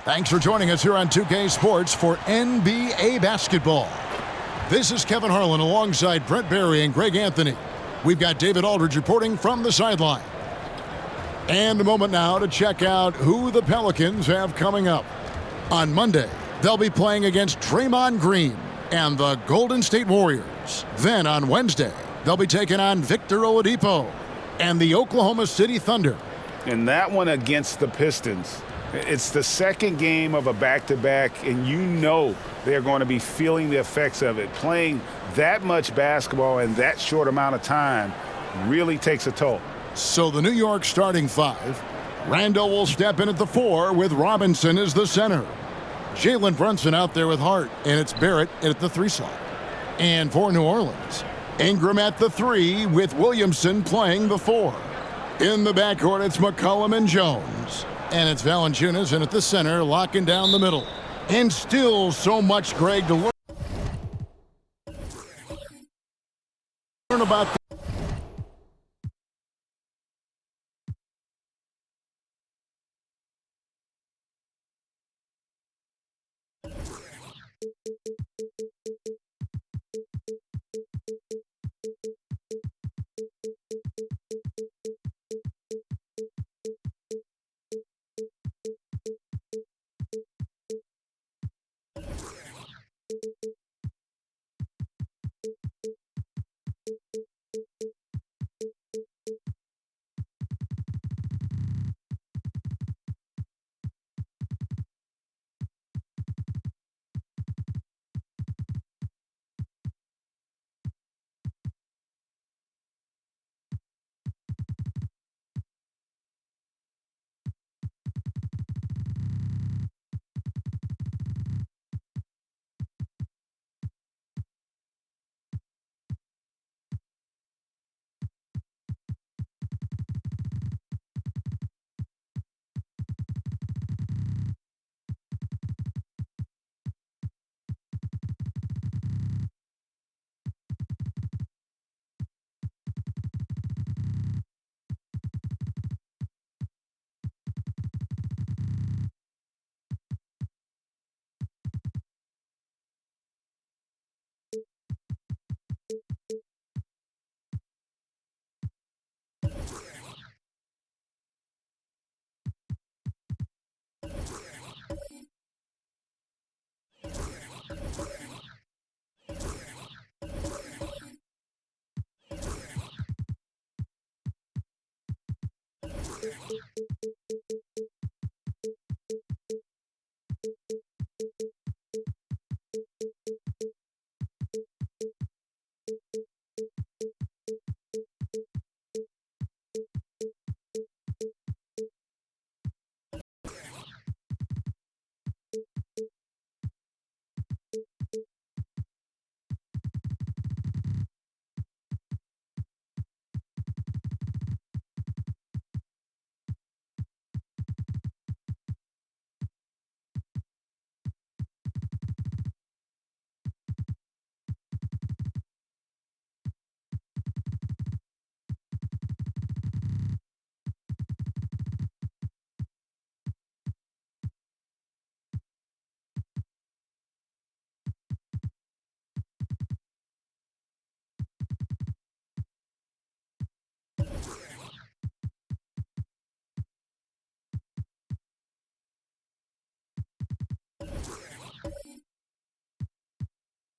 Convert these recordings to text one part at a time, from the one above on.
Thanks for joining us here on 2K Sports for NBA basketball. This is Kevin Harlan alongside Brent Barry and Greg Anthony. We've got David Aldridge reporting from the sideline. And a moment now to check out who the Pelicans have coming up. On Monday, they'll be playing against Draymond Green and the Golden State Warriors. Then on Wednesday, they'll be taking on Victor Oladipo and the Oklahoma City Thunder. And that one against the Pistons. It's the second game of a back-to-back, and you know they're going to be feeling the effects of it. Playing that much basketball in that short amount of time really takes a toll. So the New York starting five. Randall will step in at the 4 with Robinson as the center. Jalen Brunson out there with Hart, and it's Barrett at the 3 slot. And for New Orleans, Ingram at the 3 with Williamson playing the 4. In the backcourt, it's McCollum and Jones. And it's Valanciunas in at the center, locking down the middle. And still so much, Greg, to learn about.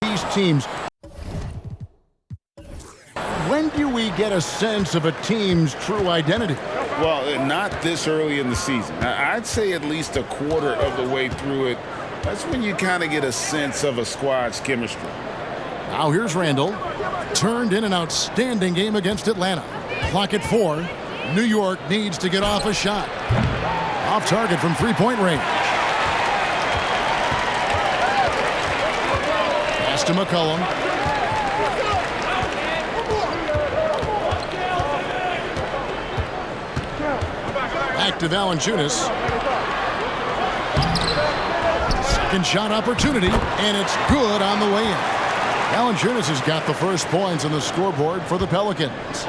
These teams. When do we get a sense of a team's true identity? Well, not this early in the season. I'd say at least a quarter of the way through it. That's when you kind of get a sense of a squad's chemistry. Now here's Randall. Turned in an outstanding game against Atlanta. Clock at 4. New York needs to get off a shot. Off target from three-point range. Pass to McCollum. Back to Valanciunas. Second shot opportunity, and it's good on the way in. Valanciunas has got the first points on the scoreboard for the Pelicans.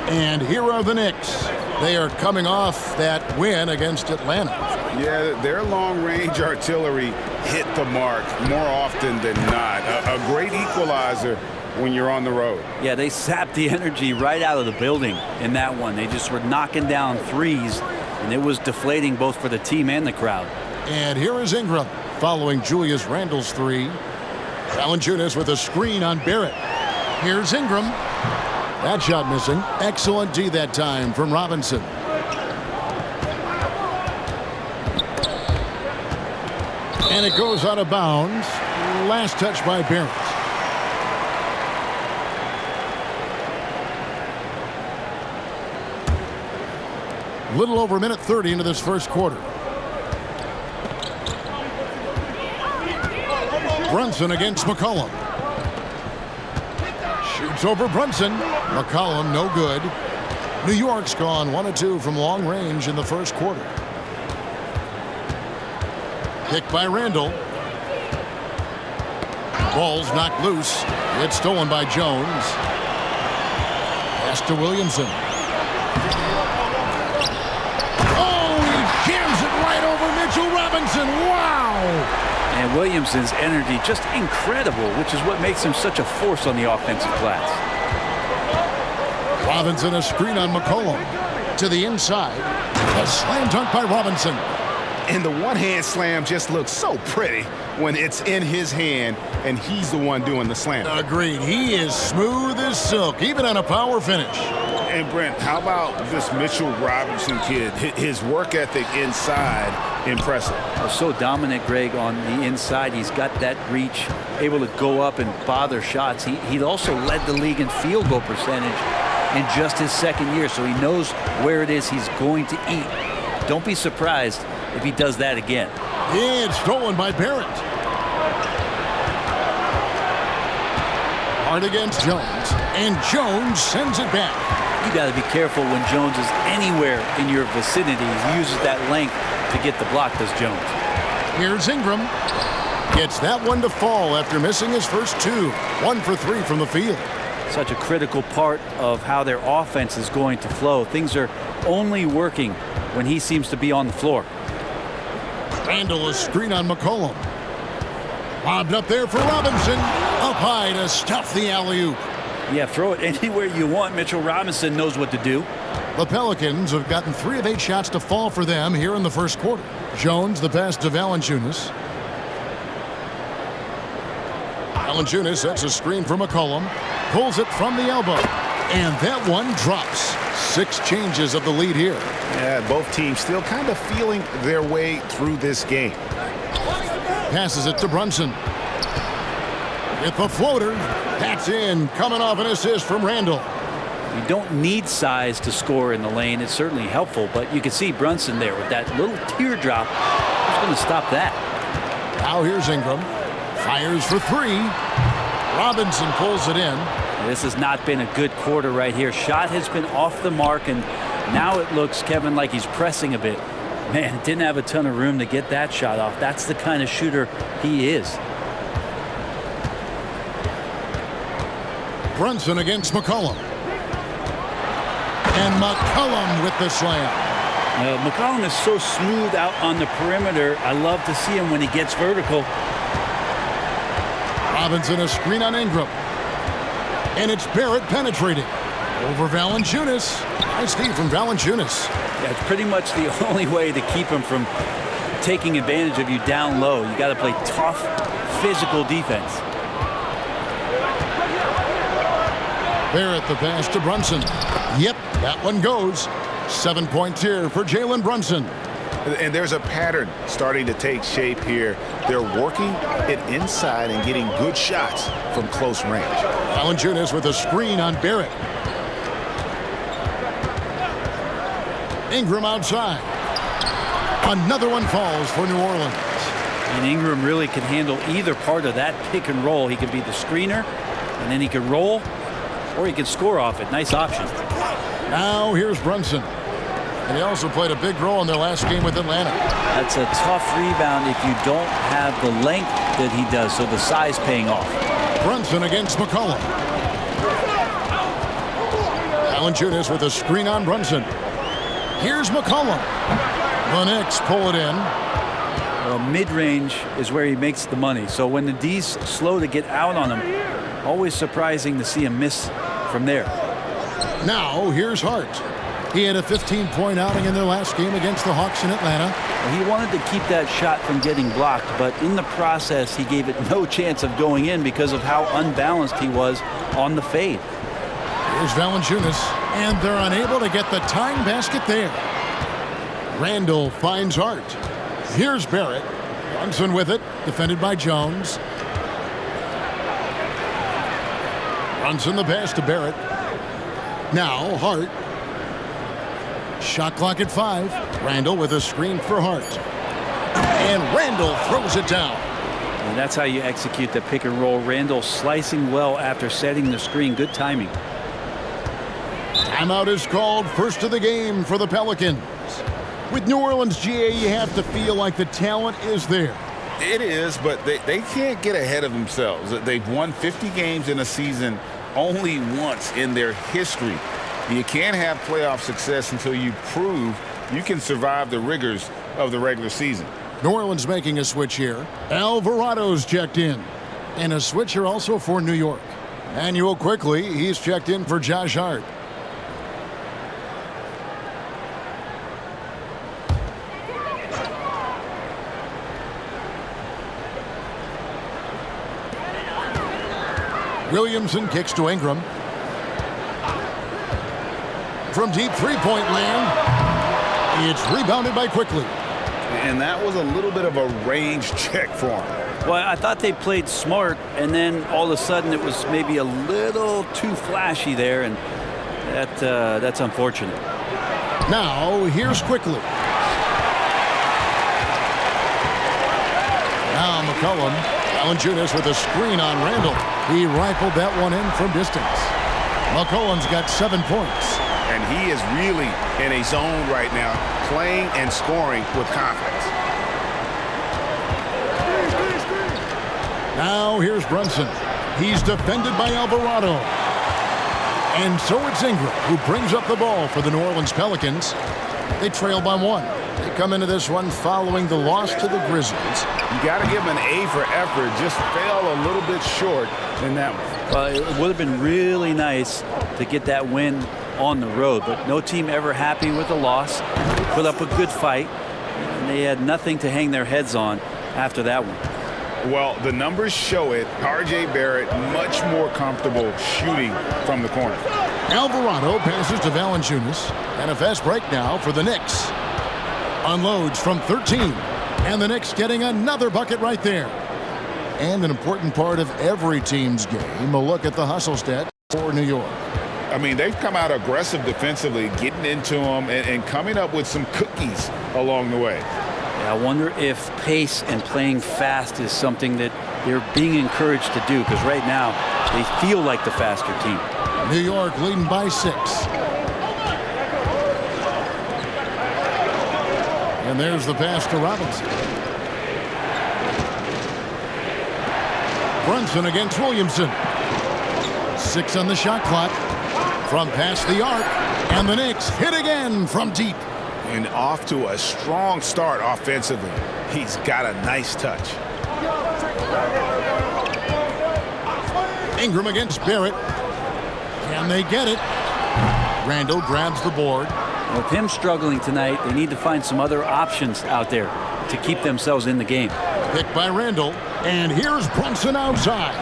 And here are the Knicks. They are coming off that win against Atlanta. Yeah, their long-range artillery hit the mark more often than not. A great equalizer when you're on the road. Yeah, they sapped the energy right out of the building in that one. They just were knocking down threes, and it was deflating both for the team and the crowd. And here is Ingram following Julius Randle's three. Valanciunas with a screen on Barrett. Here's Ingram. That shot missing. Excellent D that time from Robinson. And it goes out of bounds. Last touch by Barrett. Little over a minute 30 into this first quarter. Brunson against McCollum. Shoots over Brunson. McCollum no good. New York's gone 1 of 2 from long range in the first quarter. Kick by Randle. Ball's knocked loose. It's stolen by Jones. Pass to Williamson. Oh, he jams it right over Mitchell Robinson. Wow! And Williamson's energy just incredible, which is what makes him such a force on the offensive glass. Robinson a screen on McCollum. To the inside. A slam dunk by Robinson. And the one-hand slam just looks so pretty when it's in his hand and he's the one doing the slam. Agreed. He is smooth as silk, even on a power finish. And Brent, how about this Mitchell Robinson kid? His work ethic inside, impressive. So dominant, Greg, on the inside. He's got that reach, able to go up and bother shots. He also led the league in field goal percentage in just his second year, so he knows where it is he's going to eat. Don't be surprised if he does that again. Yeah, it's stolen by Barrett. Hard against Jones, and Jones sends it back. You got to be careful when Jones is anywhere in your vicinity. He uses that length to get the block, does Jones. Here's Ingram. Gets that one to fall after missing his first two. 1 for 3 from the field. Such a critical part of how their offense is going to flow. Things are only working when he seems to be on the floor. Randle a screen on McCollum. Lobbed up there for Robinson. Up high to stuff the alley-oop. Yeah, throw it anywhere you want. Mitchell Robinson knows what to do. The Pelicans have gotten 3 of 8 shots to fall for them here in the first quarter. Jones the pass to Valanciunas. Valanciunas sets a screen for McCollum. Pulls it from the elbow. And that one drops. 6 changes of the lead here. Yeah, both teams still kind of feeling their way through this game. Passes it to Brunson. With the floater. That's in. Coming off an assist from Randle. You don't need size to score in the lane. It's certainly helpful, but you can see Brunson there with that little teardrop. Who's going to stop that? Now here's Ingram. Fires for 3. Robinson pulls it in. This has not been a good quarter right here. Shot has been off the mark, and now it looks, Kevin, like he's pressing a bit. Man, didn't have a ton of room to get that shot off. That's the kind of shooter he is. Brunson against McCollum. And McCollum with the slam. McCollum is so smooth out on the perimeter. I love to see him when he gets vertical. Robinson a screen on Ingram. And it's Barrett penetrating. Over Valanciunas. Nice D from Valanciunas. Yeah, it's pretty much the only way to keep him from taking advantage of you down low. You got to play tough, physical defense. Barrett the pass to Brunson. Yep, that one goes. 7 points here for Jalen Brunson. And there's a pattern starting to take shape here. They're working it inside and getting good shots from close range. Valanciunas with a screen on Barrett. Ingram outside. Another one falls for New Orleans. And Ingram really can handle either part of that pick and roll. He can be the screener, and then he can roll, or he can score off it. Nice option. Now here's Brunson. And he also played a big role in their last game with Atlanta. That's a tough rebound if you don't have the length that he does, so the size paying off. Brunson against McCollum. Valanciunas with a screen on Brunson. Here's McCollum. The Knicks pull it in. Well, mid-range is where he makes the money. So when the D's slow to get out on him, always surprising to see him miss from there. Now here's Hart. He had a 15-point outing in their last game against the Hawks in Atlanta. He wanted to keep that shot from getting blocked, but in the process, he gave it no chance of going in because of how unbalanced he was on the fade. Here's Valanciunas, and they're unable to get the tying basket there. Randall finds Hart. Here's Barrett. Brunson with it, defended by Jones. Brunson the pass to Barrett. Now Hart. Shot clock at 5. Randall with a screen for Hart. And Randall throws it down. And that's how you execute the pick and roll. Randall slicing well after setting the screen. Good timing. Timeout is called, first of the game for the Pelicans. With New Orleans, GA, you have to feel like the talent is there. It is, but they can't get ahead of themselves. They've won 50 games in a season only once in their history. You can't have playoff success until you prove you can survive the rigors of the regular season. New Orleans making a switch here. Alvarado's checked in. And a switch here also for New York. Manuel quickly, he's checked in for Josh Hart. Williamson kicks to Ingram. From deep three-point land, it's rebounded by Quickly. And that was a little bit of a range check for him. Well, I thought they played smart, and then all of a sudden it was maybe a little too flashy there, and that's unfortunate. Now, here's Quickly. Now McCollum. Valanciunas with a screen on Randall. He rifled that one in from distance. McCollum's got 7 points. And he is really in a zone right now, playing and scoring with confidence. Now here's Brunson. He's defended by Alvarado. And so it's Ingram who brings up the ball for the New Orleans Pelicans. They trail by 1. They come into this one following the loss to the Grizzlies. You got to give him an A for effort. Just fell a little bit short in that one. Well, it would have been really nice to get that win on the road, but no team ever happy with a loss. Put up a good fight, and they had nothing to hang their heads on after that one. Well, the numbers show it. R.J. Barrett much more comfortable shooting from the corner. Alvarado passes to Valanciunas, and a fast break now for the Knicks. Unloads from 13, and the Knicks getting another bucket right there. And an important part of every team's game, a look at the hustle stats for New York. I mean, they've come out aggressive defensively, getting into them and coming up with some cookies along the way. Yeah, I wonder if pace and playing fast is something that they're being encouraged to do, because right now they feel like the faster team. New York leading by 6. And there's the pass to Robinson. Brunson against Williamson. 6 on the shot clock. From past the arc. And the Knicks hit again from deep. And off to a strong start offensively. He's got a nice touch. Ingram against Barrett. Can they get it? Randall grabs the board. With him struggling tonight, they need to find some other options out there to keep themselves in the game. Picked by Randall. And here's Brunson outside.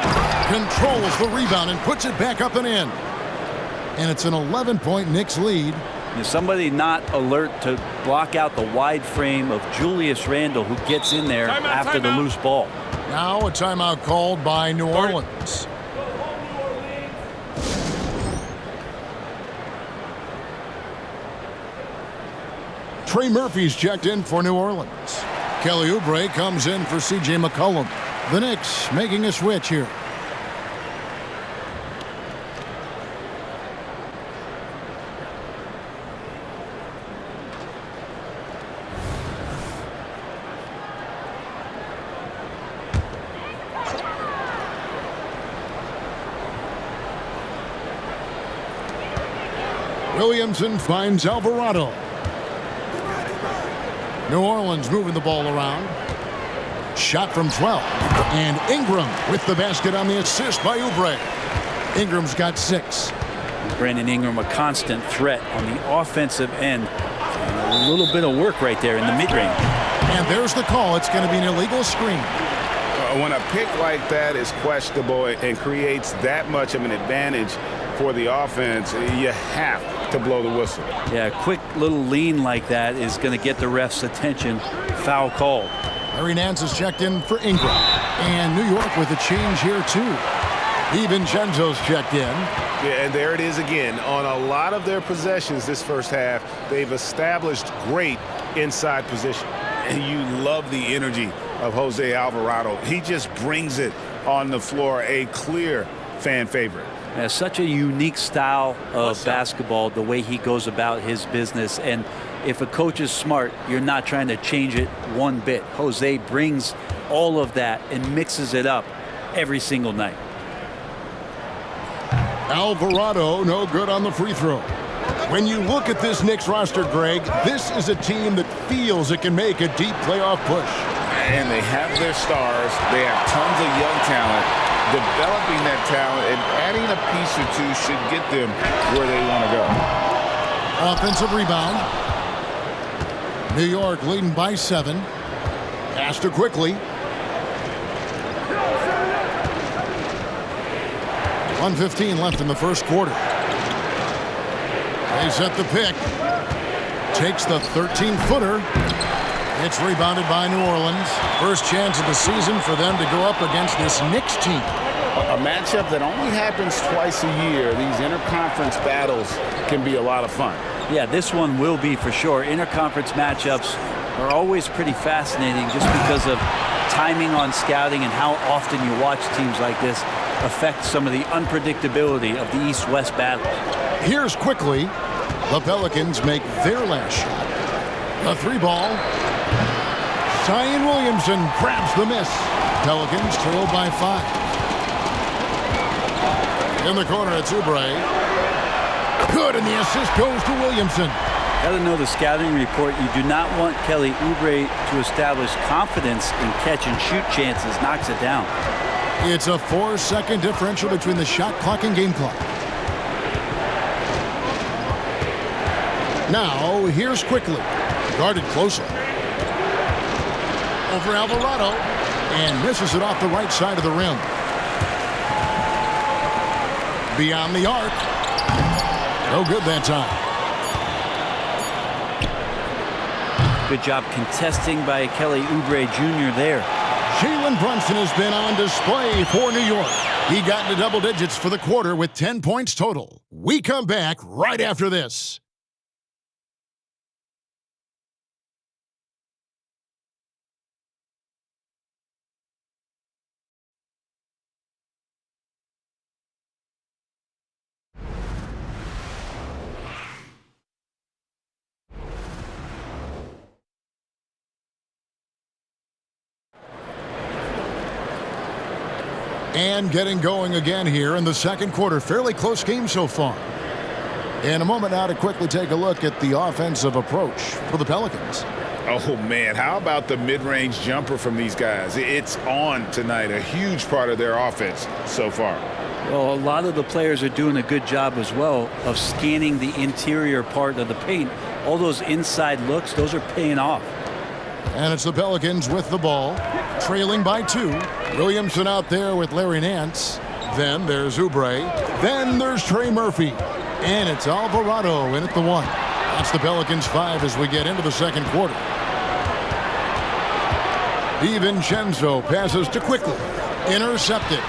Controls the rebound and puts it back up and in. And it's an 11-point Knicks lead. There's somebody not alert to block out the wide frame of Julius Randle, who gets in there after the loose ball. Now a timeout called by New Orleans. Trey Murphy's checked in for New Orleans. Kelly Oubre comes in for C.J. McCollum. The Knicks making a switch here. Williamson finds Alvarado. New Orleans moving the ball around. Shot from 12. And Ingram with the basket on the assist by Oubre. Ingram's got 6. Brandon Ingram, a constant threat on the offensive end. And a little bit of work right there in the mid-range. And there's the call. It's going to be an illegal screen. When a pick like that is questionable and creates that much of an advantage for the offense, you have to blow the whistle. Yeah, a quick little lean like that is going to get the ref's attention. Foul call. Larry Nance is checked in for Ingram. And New York with a change here, too. DiVincenzo's checked in. Yeah, and there it is again. On a lot of their possessions this first half, they've established great inside position. And you love the energy of Jose Alvarado. He just brings it on the floor, a clear fan favorite. Such a unique style of basketball, the way he goes about his business. And if a coach is smart, you're not trying to change it one bit. Jose brings all of that and mixes it up every single night. Alvarado, no good on the free throw. When you look at this Knicks roster, Greg, this is a team that feels it can make a deep playoff push. And they have their stars. They have tons of young talent. Developing that talent and adding a piece or two should get them where they want to go. Offensive rebound. New York leading by 7. Pass to quickly. 1:15 left in the first quarter. They set the pick. Takes the 13-footer. It's rebounded by New Orleans. First chance of the season for them to go up against this Knicks team. A matchup that only happens twice a year. These interconference battles can be a lot of fun. Yeah, this one will be for sure. Interconference matchups are always pretty fascinating just because of timing on scouting and how often you watch teams like this affect some of the unpredictability of the East-West battles. Here's quickly. The Pelicans make their last shot. The 3-ball. Zion Williamson grabs the miss. Pelicans trailed by 5. In the corner, it's Oubre. Good, and the assist goes to Williamson. Got to know the scouting report. You do not want Kelly Oubre to establish confidence in catch-and-shoot chances. Knocks it down. It's a 4-second differential between the shot clock and game clock. Now, here's quickly. Guarded closer. Over Alvarado. And misses it off the right side of the rim. Beyond the arc. No good that time. Good job contesting by Kelly Oubre Jr. there. Jalen Brunson has been on display for New York. He got into double digits for the quarter with 10 points total. We come back right after this. And getting going again here in the second quarter. Fairly close game so far. In a moment now to quickly take a look at the offensive approach for the Pelicans. Oh, man, how about the mid-range jumper from these guys? It's on tonight, a huge part of their offense so far. Well, a lot of the players are doing a good job as well of scanning the interior part of the paint. All those inside looks, those are paying off. And it's the Pelicans with the ball, trailing by 2. Williamson out there with Larry Nance. Then there's Oubre. Then there's Trey Murphy. And it's Alvarado in at the 1. That's the Pelicans 5 as we get into the second quarter. DiVincenzo passes to quickly. Intercepted.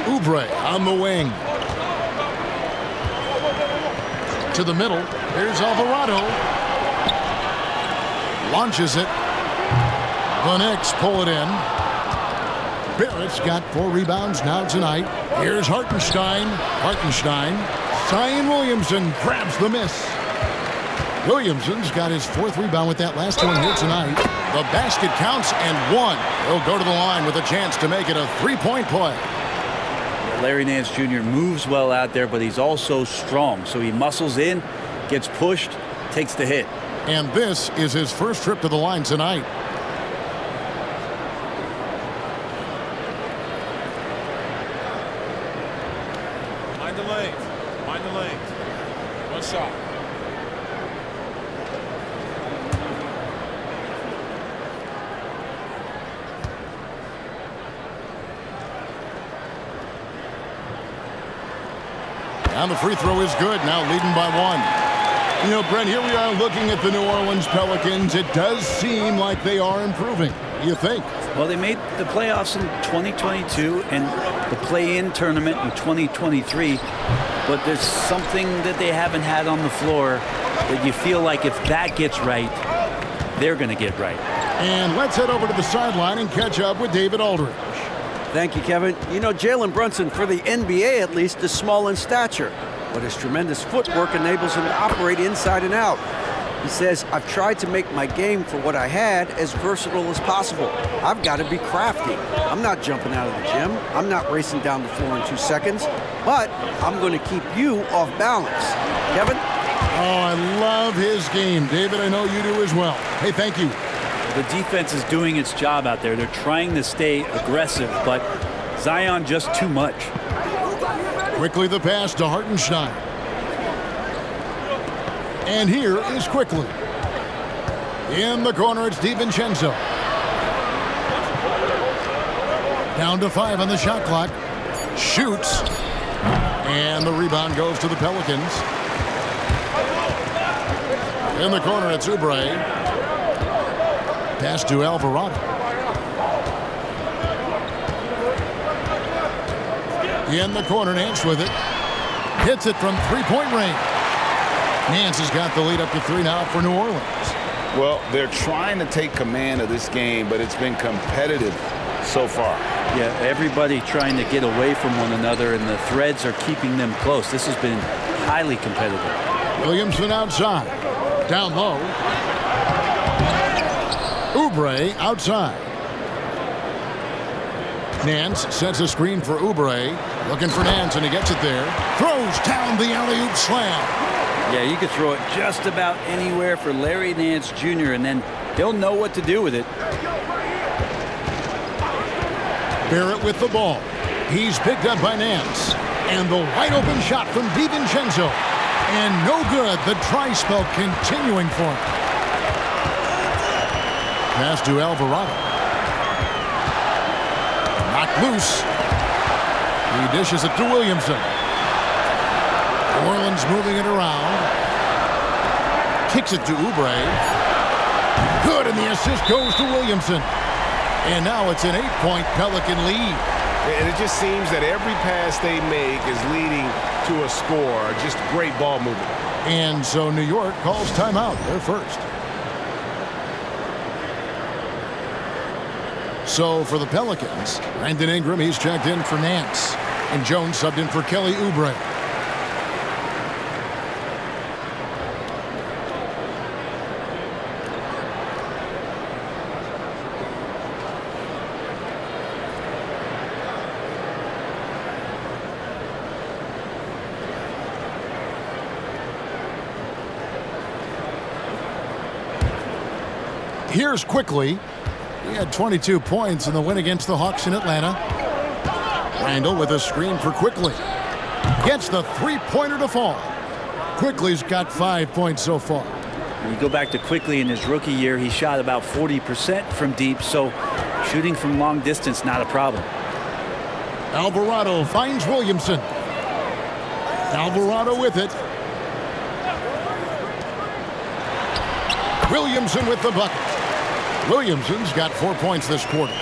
Oubre on the wing. To the middle. Here's Alvarado. Launches it. The Knicks pull it in. Barrett's got 4 rebounds now tonight. Here's Hartenstein. Zion Williamson grabs the miss. Williamson's got his 4th rebound with that last one here tonight. The basket counts and 1. He'll go to the line with a chance to make it a 3-point play. Larry Nance Jr. moves well out there, but he's also strong. So he muscles in, gets pushed, takes the hit. And this is his first trip to the line tonight. Mind the lanes. Mind the lanes. One shot. And the free throw is good, now leading by 1. You know, Brent, here we are looking at the New Orleans Pelicans. It does seem like they are improving. You think? Well, they made the playoffs in 2022 and the play-in tournament in 2023, but there's something that they haven't had on the floor that you feel like if that gets right, they're going to get right. And let's head over to the sideline and catch up with David Aldridge. Thank you, Kevin. You know, Jalen Brunson, for the NBA at least, is small in stature, but his tremendous footwork enables him to operate inside and out. He says, I've tried to make my game for what I had as versatile as possible. I've got to be crafty. I'm not jumping out of the gym. I'm not racing down the floor in 2 seconds, but I'm going to keep you off balance. Kevin? Oh, I love his game. David, I know you do as well. Hey, thank you. The defense is doing its job out there. They're trying to stay aggressive, but Zion just too much. Quickly the pass to Hartenstein. And here is Quickly. In the corner, it's DiVincenzo. Down to 5 on the shot clock. Shoots. And the rebound goes to the Pelicans. In the corner, it's Oubre. Pass to Alvarado. In the corner, Nance with it. Hits it from three-point range. Nance has got the lead up to 3 now for New Orleans. Well, they're trying to take command of this game, but it's been competitive so far. Yeah, everybody trying to get away from one another, and the threads are keeping them close. This has been highly competitive. Williamson outside. Down low. Oubre outside. Nance sets a screen for Oubre. Looking for Nance, and he gets it there. Throws down the alley-oop slam. Yeah, you could throw it just about anywhere for Larry Nance Jr., and then he'll know what to do with it. Barrett with the ball. He's picked up by Nance. And the wide-open shot from DiVincenzo. And no good. The try spell continuing for him. Pass to Alvarado. Knocked loose. He dishes it to Williamson. New Orleans moving it around. Kicks it to Oubre. Good, and the assist goes to Williamson. And now it's an 8-point Pelican lead. And it just seems that every pass they make is leading to a score. Just great ball movement. And so New York calls timeout. They're first. So for the Pelicans, Brandon Ingram, he's checked in for Nance. And Jones subbed in for Kelly Oubre. Here's Quickly. He had 22 points in the win against the Hawks in Atlanta. Randall with a screen for Quickly. Gets the three-pointer to fall. Quickly's got 5 points so far. When you go back to Quickly in his rookie year, he shot about 40% from deep, so shooting from long distance, not a problem. Alvarado finds Williamson. Alvarado with it. Williamson with the bucket. Williamson's got 4 points this quarter.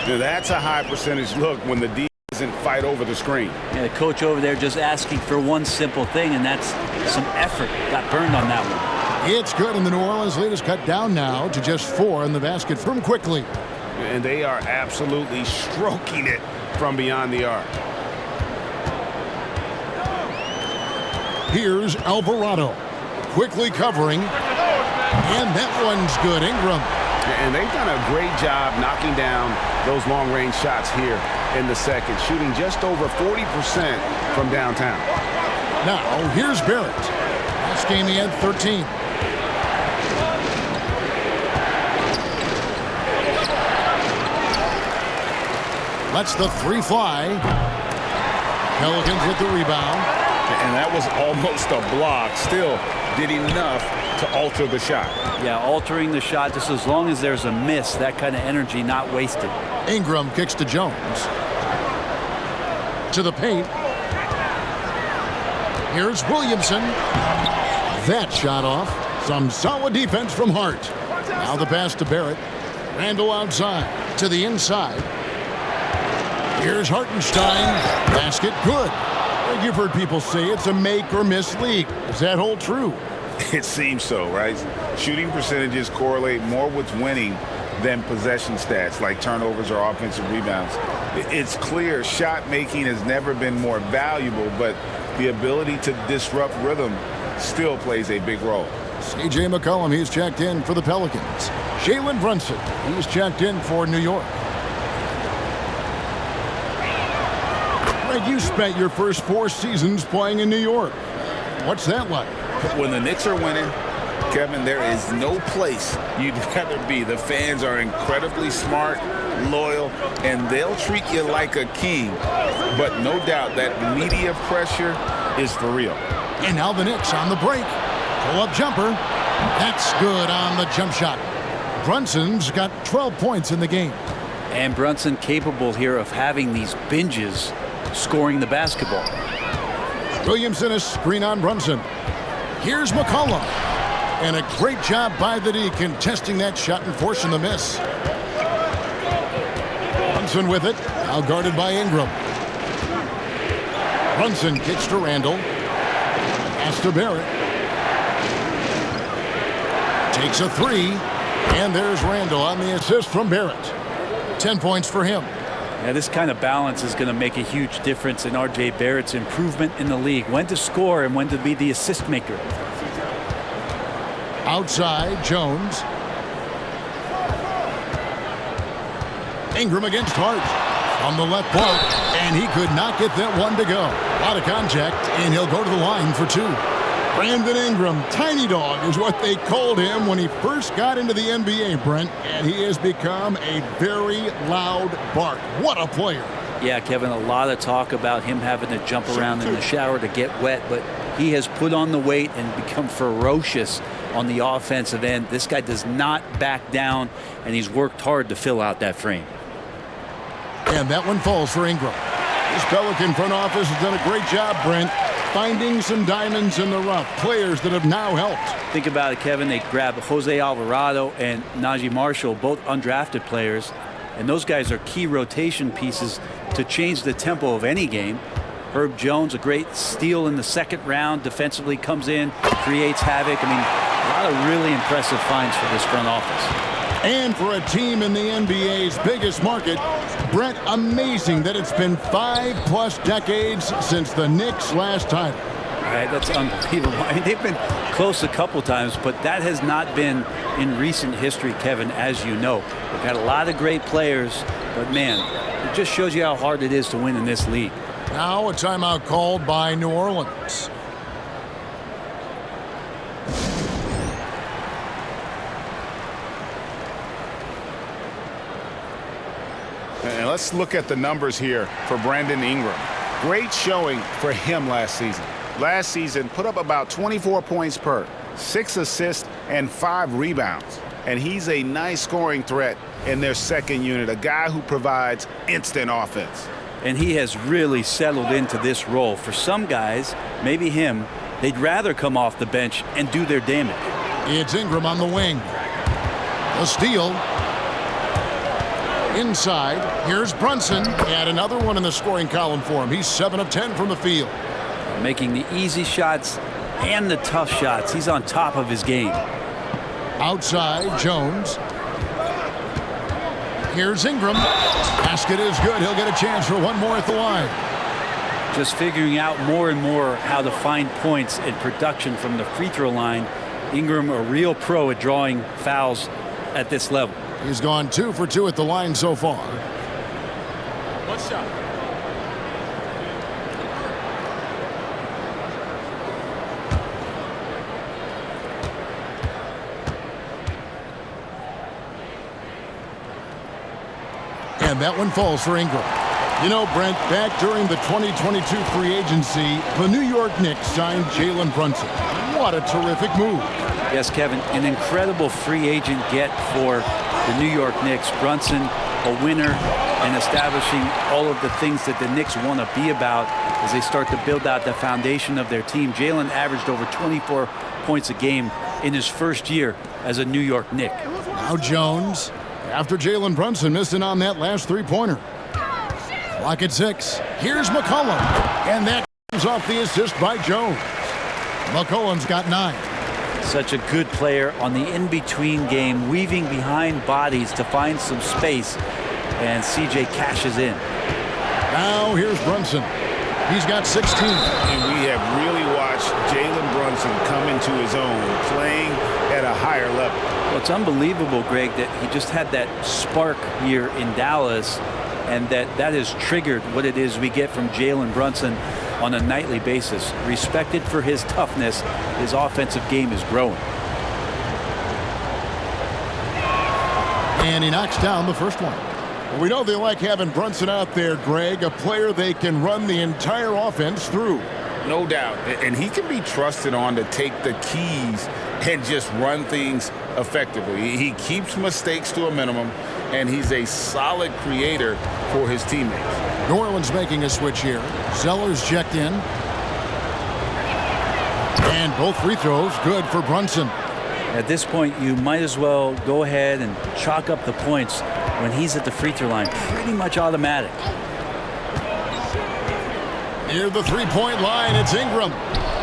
Now, that's a high percentage look when the D doesn't fight over the screen. Yeah, the coach over there just asking for one simple thing, and that's some effort. Got burned on that one. It's good, and the New Orleans lead is cut down now to just 4 in the basket from Quickly. And they are absolutely stroking it from beyond the arc. Here's Alvarado. Quickly covering. And that one's good. Ingram. And they've done a great job knocking down those long-range shots here in the second, shooting just over 40% from downtown. Now, here's Barrett. Last game he had 13. Lets the three fly. Pelicans with the rebound. And that was almost a block. Still did enough to alter the shot. Yeah, altering the shot just as long as there's a miss, that kind of energy not wasted. Ingram kicks to Jones. To the paint. Here's Williamson. That shot off. Some solid defense from Hart. Now the pass to Barrett. Randall outside. To the inside. Here's Hartenstein. Basket good. You've heard people say it's a make or miss league. Does that hold true? It seems so, right? Shooting percentages correlate more with winning than possession stats like turnovers or offensive rebounds. It's clear shot making has never been more valuable, but the ability to disrupt rhythm still plays a big role. C.J. McCollum, he's checked in for the Pelicans. Jalen Brunson, he's checked in for New York. Greg, you spent your first 4 seasons playing in New York. What's that like? When the Knicks are winning, Kevin, there is no place you'd rather be. The fans are incredibly smart, loyal, and they'll treat you like a king. But no doubt that media pressure is for real. And now the Knicks on the break. Pull-up jumper. That's good on the jump shot. Brunson's got 12 points in the game. And Brunson capable here of having these binges scoring the basketball. Williamson a screen on Brunson. Here's McCollum. And a great job by the D contesting that shot and forcing the miss. Brunson with it. Now guarded by Ingram. Brunson kicks to Randall. Pass to Barrett. Takes a 3. And there's Randall on the assist from Barrett. 10 points for him. Yeah, this kind of balance is going to make a huge difference in R.J. Barrett's improvement in the league. When to score and when to be the assist maker. Outside, Jones. Ingram against Hart. On the left block, and he could not get that one to go. A lot of contact, and he'll go to the line for 2. Brandon Ingram, Tiny Dog is what they called him when he first got into the NBA, Brent, and he has become a very loud bark. What a player. Yeah, Kevin, a lot of talk about him having to jump around in the shower to get wet, but he has put on the weight and become ferocious on the offensive end. This guy does not back down, and he's worked hard to fill out that frame. And that one falls for Ingram. This Pelican front office has done a great job, Brent, finding some diamonds in the rough, players that have now helped. Think about it, Kevin. They grabbed Jose Alvarado and Najee Marshall, both undrafted players, and those guys are key rotation pieces to change the tempo of any game. Herb Jones, a great steal in the second round, defensively comes in, creates havoc. I mean, a lot of really impressive finds for this front office. And for a team in the NBA's biggest market, Brent, amazing that it's been 5+ decades since the Knicks' last title. All right, that's unbelievable. I mean, they've been close a couple times, but that has not been in recent history, Kevin, as you know. They've had a lot of great players, but man, it just shows you how hard it is to win in this league. Now a timeout called by New Orleans. And let's look at the numbers here for Brandon Ingram. Great showing for him last season. Last season, put up about 24 points per, 6 assists, and 5 rebounds. And he's a nice scoring threat in their second unit, a guy who provides instant offense. And he has really settled into this role. For some guys, maybe him, they'd rather come off the bench and do their damage. It's Ingram on the wing. A steal. Inside, here's Brunson. And another one in the scoring column for him. He's 7 of 10 from the field. Making the easy shots and the tough shots. He's on top of his game. Outside, Jones. Here's Ingram. Basket is good. He'll get a chance for one more at the line. Just figuring out more and more how to find points and production from the free throw line. Ingram, a real pro at drawing fouls at this level. He's gone 2 for 2 at the line so far. One shot. And that one falls for Ingram. You know, Brent, back during the 2022 free agency, the New York Knicks signed Jalen Brunson. What a terrific move. Yes, Kevin, an incredible free agent get for the New York Knicks. Brunson, a winner, and establishing all of the things that the Knicks want to be about as they start to build out the foundation of their team. Jalen averaged over 24 points a game in his first year as a New York Knick. Now Jones, after Jalen Brunson missing on that last three-pointer. Clock at 6. Here's McCollum. And that comes off the assist by Jones. McCollum's got 9. Such a good player on the in-between game, weaving behind bodies to find some space. And CJ cashes in. Now here's Brunson. He's got 16. And we have really watched Jalen Brunson come into his own, playing at a higher level. Well, it's unbelievable, Greg, that he just had that spark here in Dallas, and that has triggered what it is we get from Jalen Brunson on a nightly basis. Respected for his toughness, his offensive game is growing. And he knocks down the first one. Well, we know they like having Brunson out there, Greg, a player they can run the entire offense through. No doubt. And he can be trusted on to take the keys and just run things effectively. He keeps mistakes to a minimum, and he's a solid creator for his teammates. New Orleans making a switch here. Zeller's checked in. And both free throws good for Brunson. At this point, you might as well go ahead and chalk up the points when he's at the free throw line. Pretty much automatic. Near the three-point line, it's Ingram.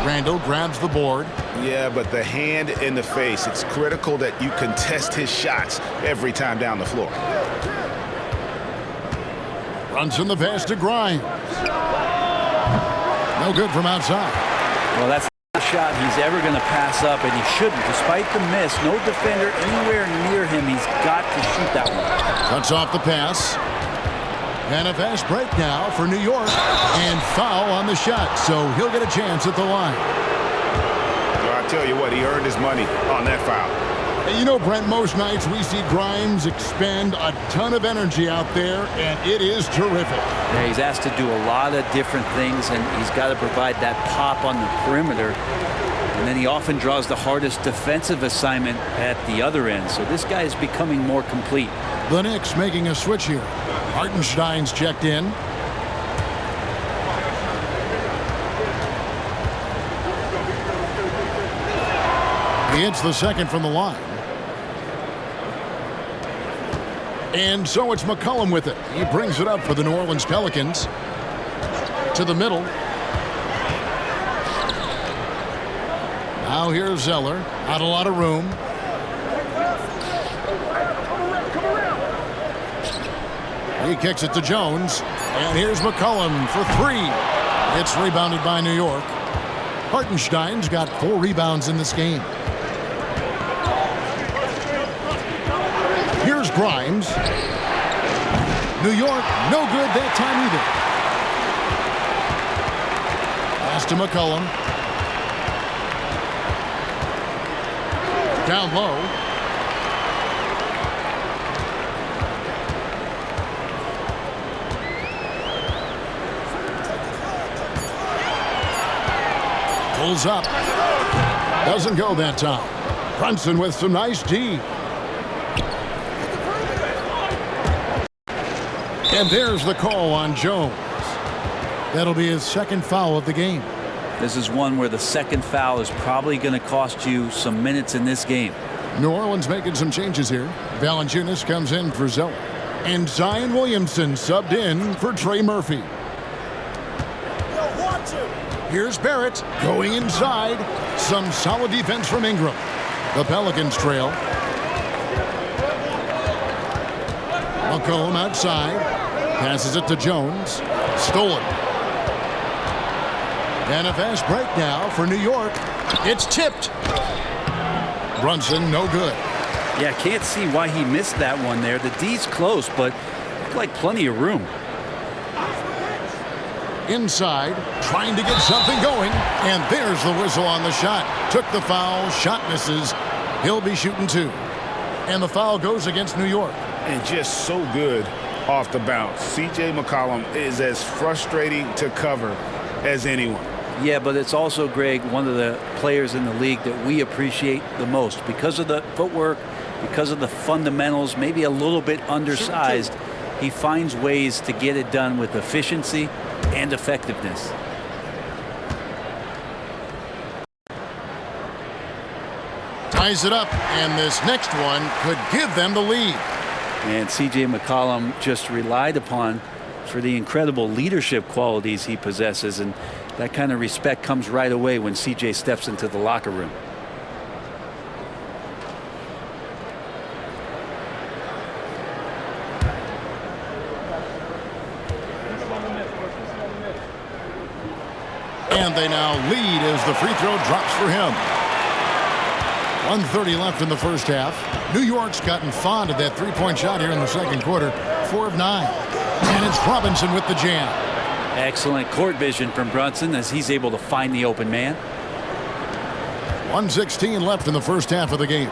Randall grabs the board. Yeah, but the hand in the face, it's critical that you contest his shots every time down the floor. Brunson the pass to Grimes. No good from outside. Well, that's the shot he's ever going to pass up, and he shouldn't. Despite the miss, no defender anywhere near him. He's got to shoot that one. Cuts off the pass. And a fast break now for New York. And foul on the shot, so he'll get a chance at the line. Well, I tell you what, he earned his money on that foul. You know, Brent, most nights we see Grimes expend a ton of energy out there, and it is terrific. Yeah, he's asked to do a lot of different things, and he's got to provide that pop on the perimeter. And then he often draws the hardest defensive assignment at the other end. So this guy is becoming more complete. The Knicks making a switch here. Hartenstein's checked in. He hits the second from the line. And so it's McCollum with it. He brings it up for the New Orleans Pelicans. To the middle. Now here's Zeller. Not a lot of room. He kicks it to Jones. And here's McCollum for 3. It's rebounded by New York. Hartenstein's got 4 rebounds in this game. Here's Grimes. New York, no good that time either. Pass to McCollum. Down low. Pulls up. Doesn't go that time. Brunson with some nice D. And there's the call on Jones. That'll be his second foul of the game. This is one where the second foul is probably going to cost you some minutes in this game. New Orleans making some changes here. Valanciunas comes in for Zeller. And Zion Williamson subbed in for Trey Murphy. Here's Barrett going inside. Some solid defense from Ingram. The Pelicans trail. McCollum outside. Passes it to Jones. Stolen. And a fast break now for New York. It's tipped. Brunson, no good. Yeah, can't see why he missed that one there. The D's close, but looked like plenty of room. Inside, trying to get something going. And there's the whistle on the shot. Took the foul, shot misses. He'll be shooting 2. And the foul goes against New York. And just so good off the bounce. C.J. McCollum is as frustrating to cover as anyone. Yeah, but it's also, Greg, one of the players in the league that we appreciate the most because of the footwork, because of the fundamentals, maybe a little bit undersized. He finds ways to get it done with efficiency and effectiveness. Ties it up, and this next one could give them the lead. And C.J. McCollum just relied upon for the incredible leadership qualities he possesses, and that kind of respect comes right away when C.J. steps into the locker room. And they now lead as the free throw drops for him. 1:30 left in the first half. New York's gotten fond of that three-point shot here in the second quarter. 4 of 9. And it's Robinson with the jam. Excellent court vision from Brunson as he's able to find the open man. 1:16 left in the first half of the game.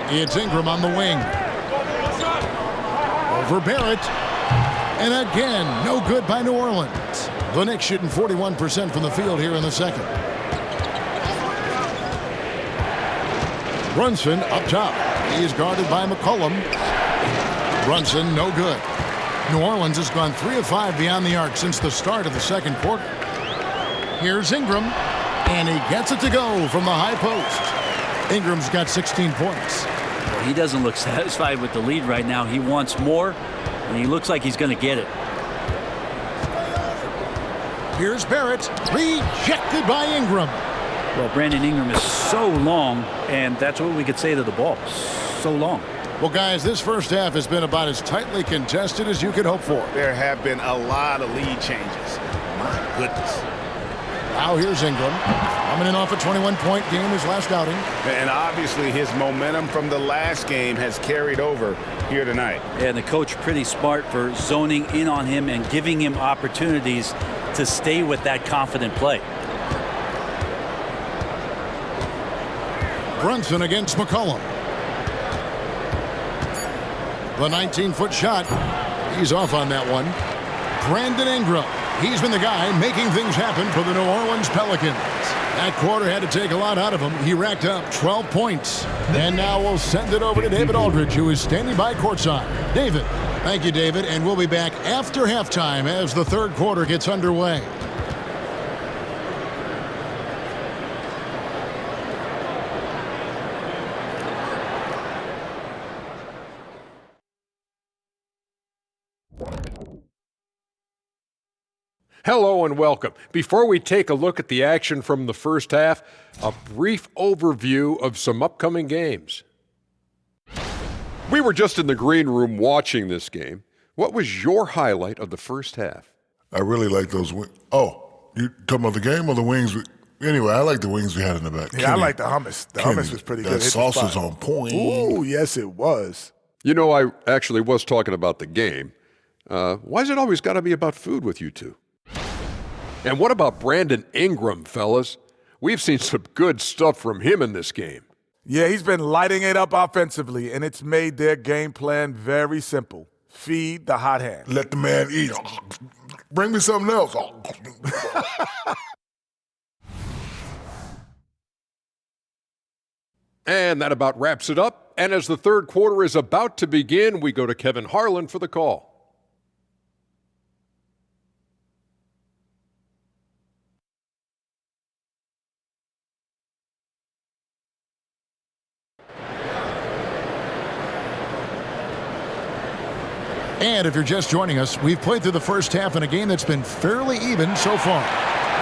It's Ingram on the wing. Over Barrett. And again, no good by New Orleans. The Knicks shooting 41% from the field here in the second. Brunson up top. He's guarded by McCollum. Brunson no good. New Orleans has gone 3 of 5 beyond the arc since the start of the second quarter. Here's Ingram, and he gets it to go from the high post. Ingram's got 16 points. He doesn't look satisfied with the lead right now. He wants more, and he looks like he's going to get it. Here's Barrett, rejected by Ingram. Well, Brandon Ingram is so long, and that's what we could say to the ball. So long. Well, guys, this first half has been about as tightly contested as you could hope for. There have been a lot of lead changes. My goodness. Now here's Ingram, coming in off a 21-point game his last outing. And obviously his momentum from the last game has carried over here tonight. And the coach pretty smart for zoning in on him and giving him opportunities to stay with that confident play. Brunson against McCollum. The 19-foot shot. He's off on that one. Brandon Ingram. He's been the guy making things happen for the New Orleans Pelicans. That quarter had to take a lot out of him. He racked up 12 points. And now we'll send it over to David Aldridge, who is standing by courtside. David. Thank you, David. And we'll be back after halftime as the third quarter gets underway. Hello and welcome. Before we take a look at the action from the first half, a brief overview of some upcoming games. We were just in the green room watching this game. What was your highlight of the first half? I really like those wings. Oh, you talking about the game or the wings? Anyway, I like the wings we had in the back. Yeah, I like the hummus. The hummus was pretty good. That sauce was on point. Ooh, yes, it was. You know, I actually was talking about the game. Why's it always got to be about food with you two? And what about Brandon Ingram, fellas? We've seen some good stuff from him in this game. Yeah, he's been lighting it up offensively, and it's made their game plan very simple. Feed the hot hand. Let the man eat. Bring me something else. And that about wraps it up. And as the third quarter is about to begin, we go to Kevin Harlan for the call. And if you're just joining us, we've played through the first half in a game that's been fairly even so far.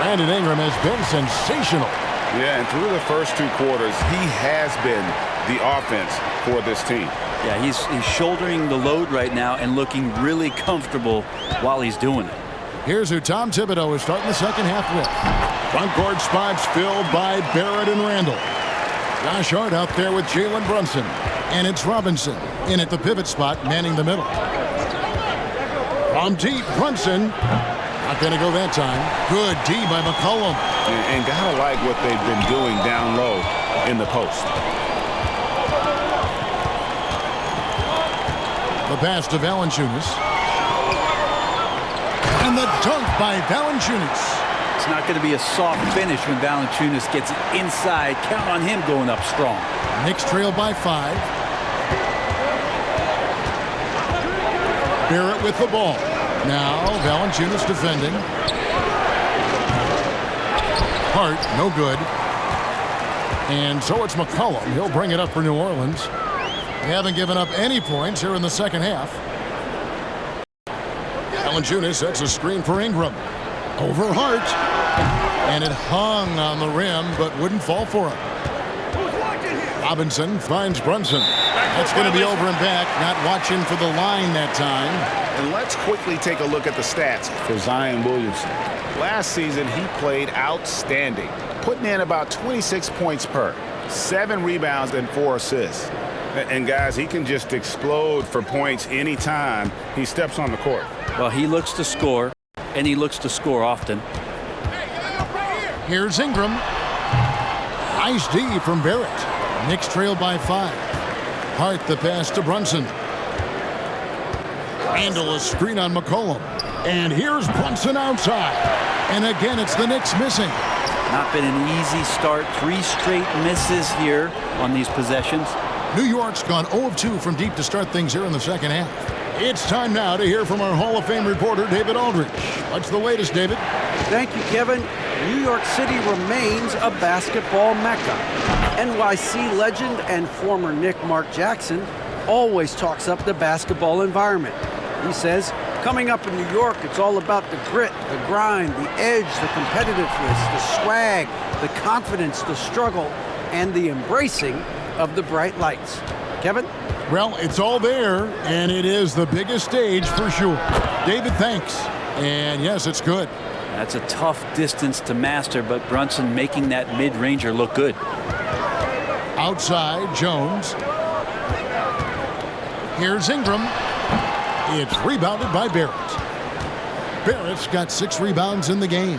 Brandon Ingram has been sensational. Yeah, and through the first 2 quarters, he has been the offense for this team. Yeah, he's shouldering the load right now and looking really comfortable while he's doing it. Here's who Tom Thibodeau is starting the second half with. Front court spots filled by Barrett and Randall. Josh Hart out there with Jalen Brunson. And it's Robinson in at the pivot spot, manning the middle. From deep, Brunson. Not going to go that time. Good D by McCollum. And gotta like what they've been doing down low in the post. The pass to Valanciunas. And the dunk by Valanciunas. It's not going to be a soft finish when Valanciunas gets it inside. Count on him going up strong. Knicks trail by 5. Barrett with the ball. Now Valanciunas defending. Hart, no good. And so it's McCollum. He'll bring it up for New Orleans. They haven't given up any points here in the second half. Valanciunas sets a screen for Ingram. Over Hart. And it hung on the rim, but wouldn't fall for him. Robinson finds Brunson. That's going to be over and back. Not watching for the line that time. And let's quickly take a look at the stats for Zion Williamson. Last season, he played outstanding, putting in about 26 points per, 7 rebounds and 4 assists. And guys, he can just explode for points anytime he steps on the court. Well, he looks to score, and he looks to score often. Here's Ingram. Nice D from Barrett. Knicks trail by 5. Hart the pass to Brunson. Handle a screen on McCollum. And here's Brunson outside. And again, it's the Knicks missing. Not been an easy start. 3 straight misses here on these possessions. New York's gone 0 of 2 from deep to start things here in the second half. It's time now to hear from our Hall of Fame reporter, David Aldridge. What's the latest, David? Thank you, Kevin. New York City remains a basketball mecca. NYC legend and former Knick Mark Jackson always talks up the basketball environment. He says, coming up in New York, it's all about the grit, the grind, the edge, the competitiveness, the swag, the confidence, the struggle, and the embracing of the bright lights. Kevin? Well, it's all there, and it is the biggest stage for sure. David, thanks. And yes, it's good. That's a tough distance to master, but Brunson making that mid-ranger look good. Outside, Jones. Here's Ingram. It's rebounded by Barrett. Barrett's got 6 rebounds in the game.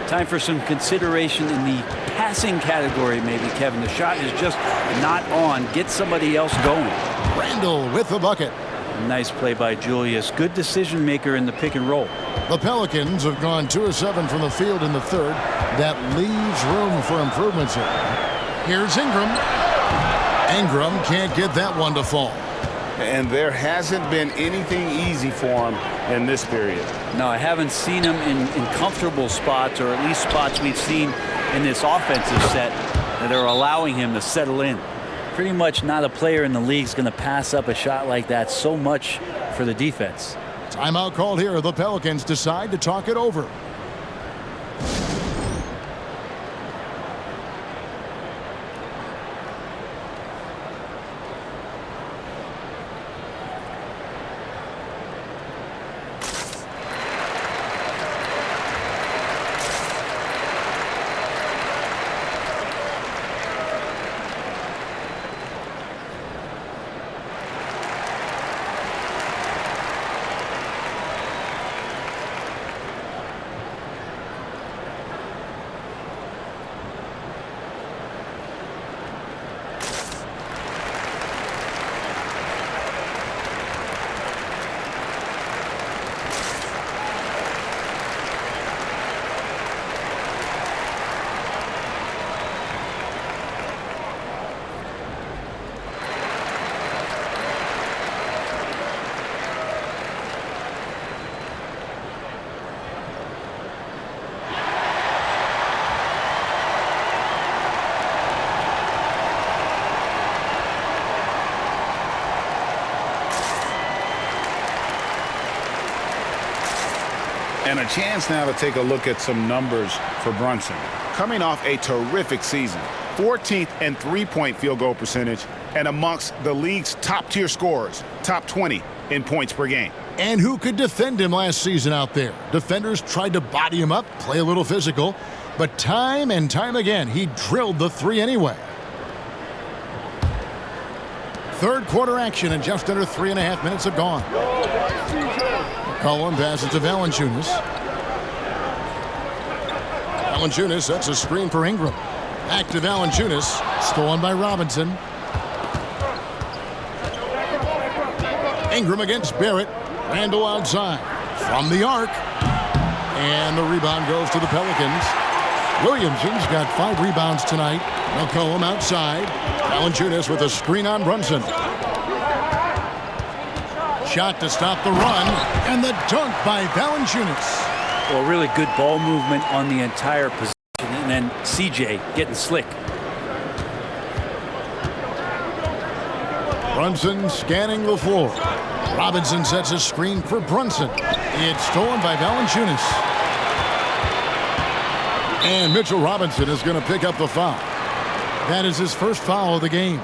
Time for some consideration in the passing category, maybe, Kevin. The shot is just not on. Get somebody else going. Randall with the bucket. Nice play by Julius. Good decision maker in the pick and roll. The Pelicans have gone 2 of 7 from the field in the third. That leaves room for improvements here. Here's Ingram. Ingram can't get that one to fall. And there hasn't been anything easy for him in this period. No, I haven't seen him in comfortable spots, or at least spots we've seen in this offensive set that are allowing him to settle in. Pretty much not a player in the league is going to pass up a shot like that so much for the defense. Timeout called here. The Pelicans decide to talk it over. And a chance now to take a look at some numbers for Brunson. Coming off a terrific season, 14th in three-point field goal percentage, and amongst the league's top-tier scorers, top 20 in points per game. And who could defend him last season out there? Defenders tried to body him up, play a little physical, but time and time again, he drilled the 3 anyway. Third quarter action, and just under 3.5 minutes have gone. McCollum passes to Valanciunas. Valanciunas sets a screen for Ingram. Back to Valanciunas. Stolen by Robinson. Ingram against Barrett. Randall outside. From the arc. And the rebound goes to the Pelicans. Williamson's got 5 rebounds tonight. McCollum outside. Valanciunas with a screen on Brunson. Shot to stop the run. And the dunk by Valanciunas. Well, really good ball movement on the entire possession. And then CJ getting slick. Brunson scanning the floor. Robinson sets a screen for Brunson. It's stolen by Valanciunas. And Mitchell Robinson is going to pick up the foul. That is his first foul of the game.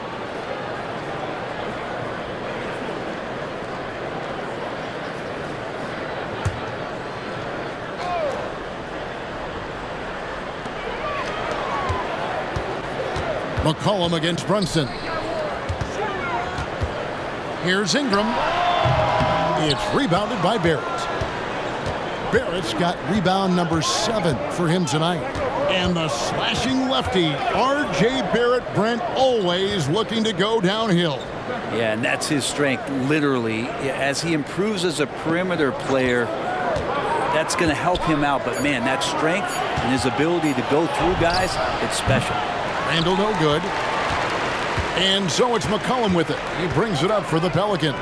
McCollum against Brunson. Here's Ingram. It's rebounded by Barrett. Barrett's got rebound number 7 for him tonight. And the slashing lefty, R.J. Barrett, Brent, always looking to go downhill. Yeah, and that's his strength, literally. As he improves as a perimeter player, that's going to help him out. But, man, that strength and his ability to go through guys, it's special. Randall no good. And so it's McCollum with it. He brings it up for the Pelicans.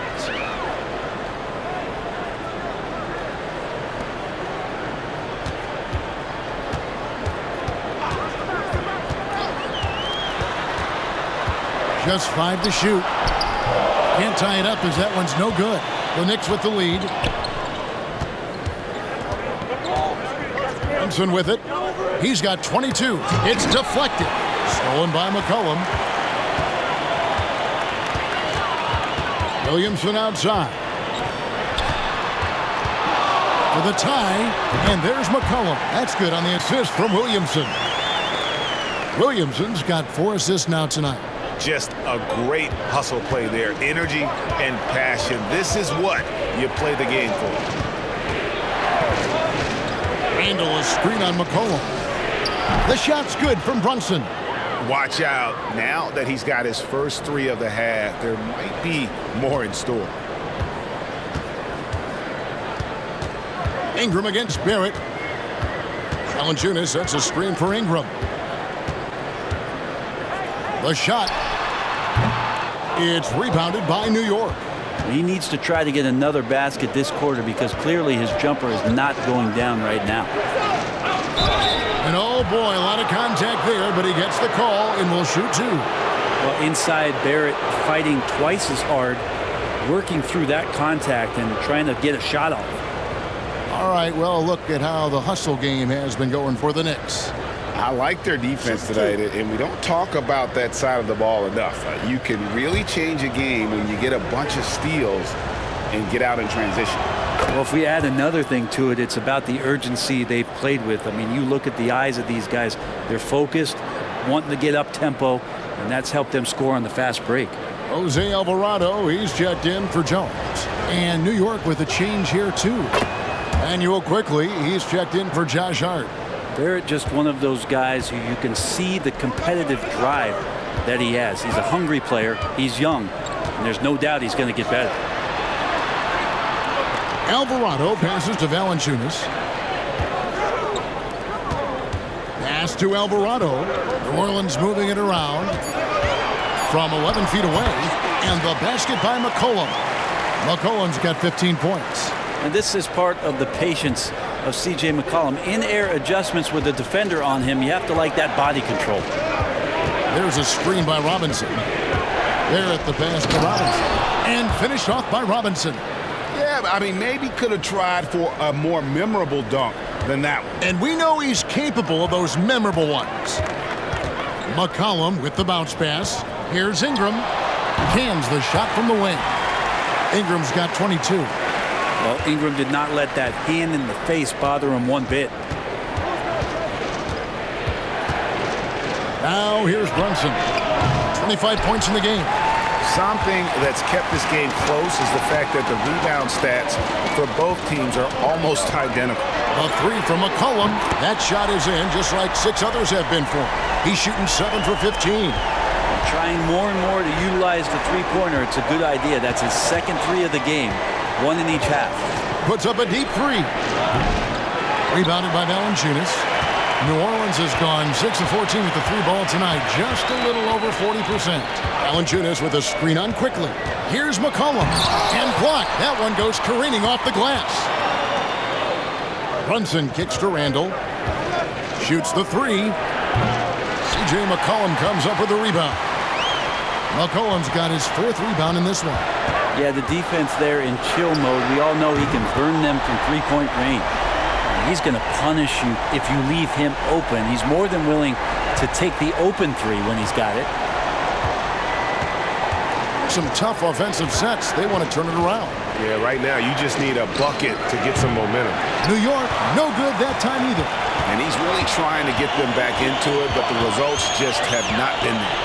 Just 5 to shoot. Can't tie it up as that one's no good. The Knicks with the lead. Brunson with it. He's got 22. It's deflected. Stolen by McCollum. Williamson outside. For the tie. And there's McCollum. That's good on the assist from Williamson. Williamson's got 4 assists now tonight. Just a great hustle play there. Energy and passion. This is what you play the game for. Randall a screen on McCollum. The shot's good from Brunson. Watch out. Now that he's got his first 3 of the half, there might be more in store. Ingram against Barrett. Valanciunas sets a screen for Ingram. The shot. It's rebounded by New York. He needs to try to get another basket this quarter because clearly his jumper is not going down right now. And oh boy, a lot of contact there, but he gets the call and will shoot 2. Well, inside, Barrett fighting twice as hard, working through that contact and trying to get a shot off. All right, well, look at how the hustle game has been going for the Knicks. I like their defense tonight, and we don't talk about that side of the ball enough. You can really change a game when you get a bunch of steals and get out in transition. Well, if we add another thing to it, it's about the urgency they've played with. I mean, you look at the eyes of these guys. They're focused, wanting to get up tempo, and that's helped them score on the fast break. Jose Alvarado, he's checked in for Jones. And New York with a change here, too. Manuel quickly, he's checked in for Josh Hart. Barrett just one of those guys who you can see the competitive drive that he has. He's a hungry player. He's young. And there's no doubt he's going to get better. Alvarado passes to Valanciunas. Pass to Alvarado. New Orleans moving it around from 11 feet away. And the basket by McCollum. McCollum's got 15 points. And this is part of the patience of C.J. McCollum. In-air adjustments with the defender on him. You have to like that body control. There's a screen by Robinson. There at the pass to Robinson. And finished off by Robinson. Yeah, I mean, maybe could have tried for a more memorable dunk than that one. And we know he's capable of those memorable ones. McCollum with the bounce pass. Here's Ingram. Cans the shot from the wing. Ingram's got 22. Well, Ingram did not let that hand in the face bother him one bit. Now here's Brunson. 25 points in the game. Something that's kept this game close is the fact that the rebound stats for both teams are almost identical. A 3 from McCollum. That shot is in just like 6 others have been for him. He's shooting 7 for 15. Trying more and more to utilize the three-pointer. It's a good idea. That's his second three of the game, one in each half. Puts up a deep three. Rebounded by Valanciunas. New Orleans has gone 6 of 14 with the three ball tonight, just a little over 40%. Valanciunas with a screen on quickly. Here's McCollum, and blocked. That one goes careening off the glass. Brunson kicks to Randall. Shoots the three. C.J. McCollum comes up with the rebound. McCollum's got his fourth rebound in this one. Yeah, the defense there in chill mode. We all know he can burn them from three-point range. He's going to punish you if you leave him open. He's more than willing to take the open three when he's got it. Some tough offensive sets. They want to turn it around. Yeah, right now you just need a bucket to get some momentum. New York, no good that time either. And he's really trying to get them back into it, but the results just have not been there.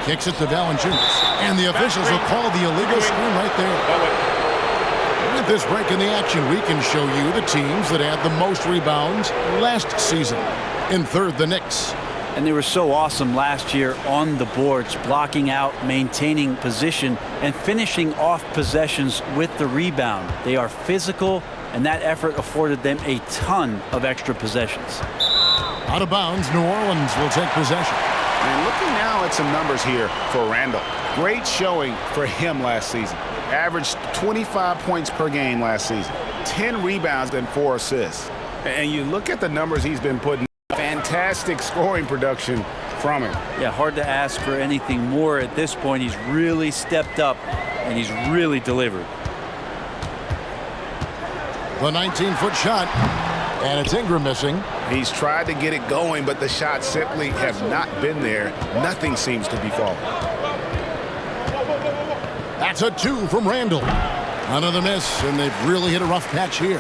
Kicks it to Valanciunas. And the officials will call the illegal screen right there. With this break in the action, we can show you the teams that had the most rebounds last season. In third, the Knicks. And they were so awesome last year on the boards, blocking out, maintaining position, and finishing off possessions with the rebound. They are physical, and that effort afforded them a ton of extra possessions. Out of bounds, New Orleans will take possession. And looking now at some numbers here for Randall. Great showing for him last season. Averaged 25 points per game last season. 10 rebounds and 4 assists. And you look at the numbers he's been putting. Fantastic scoring production from him. Yeah, hard to ask for anything more at this point. He's really stepped up, and he's really delivered. The 19-foot shot, and it's Ingram missing. He's tried to get it going, but the shots simply have not been there. Nothing seems to be falling. That's a two from Randall. Another miss, and they've really hit a rough patch here.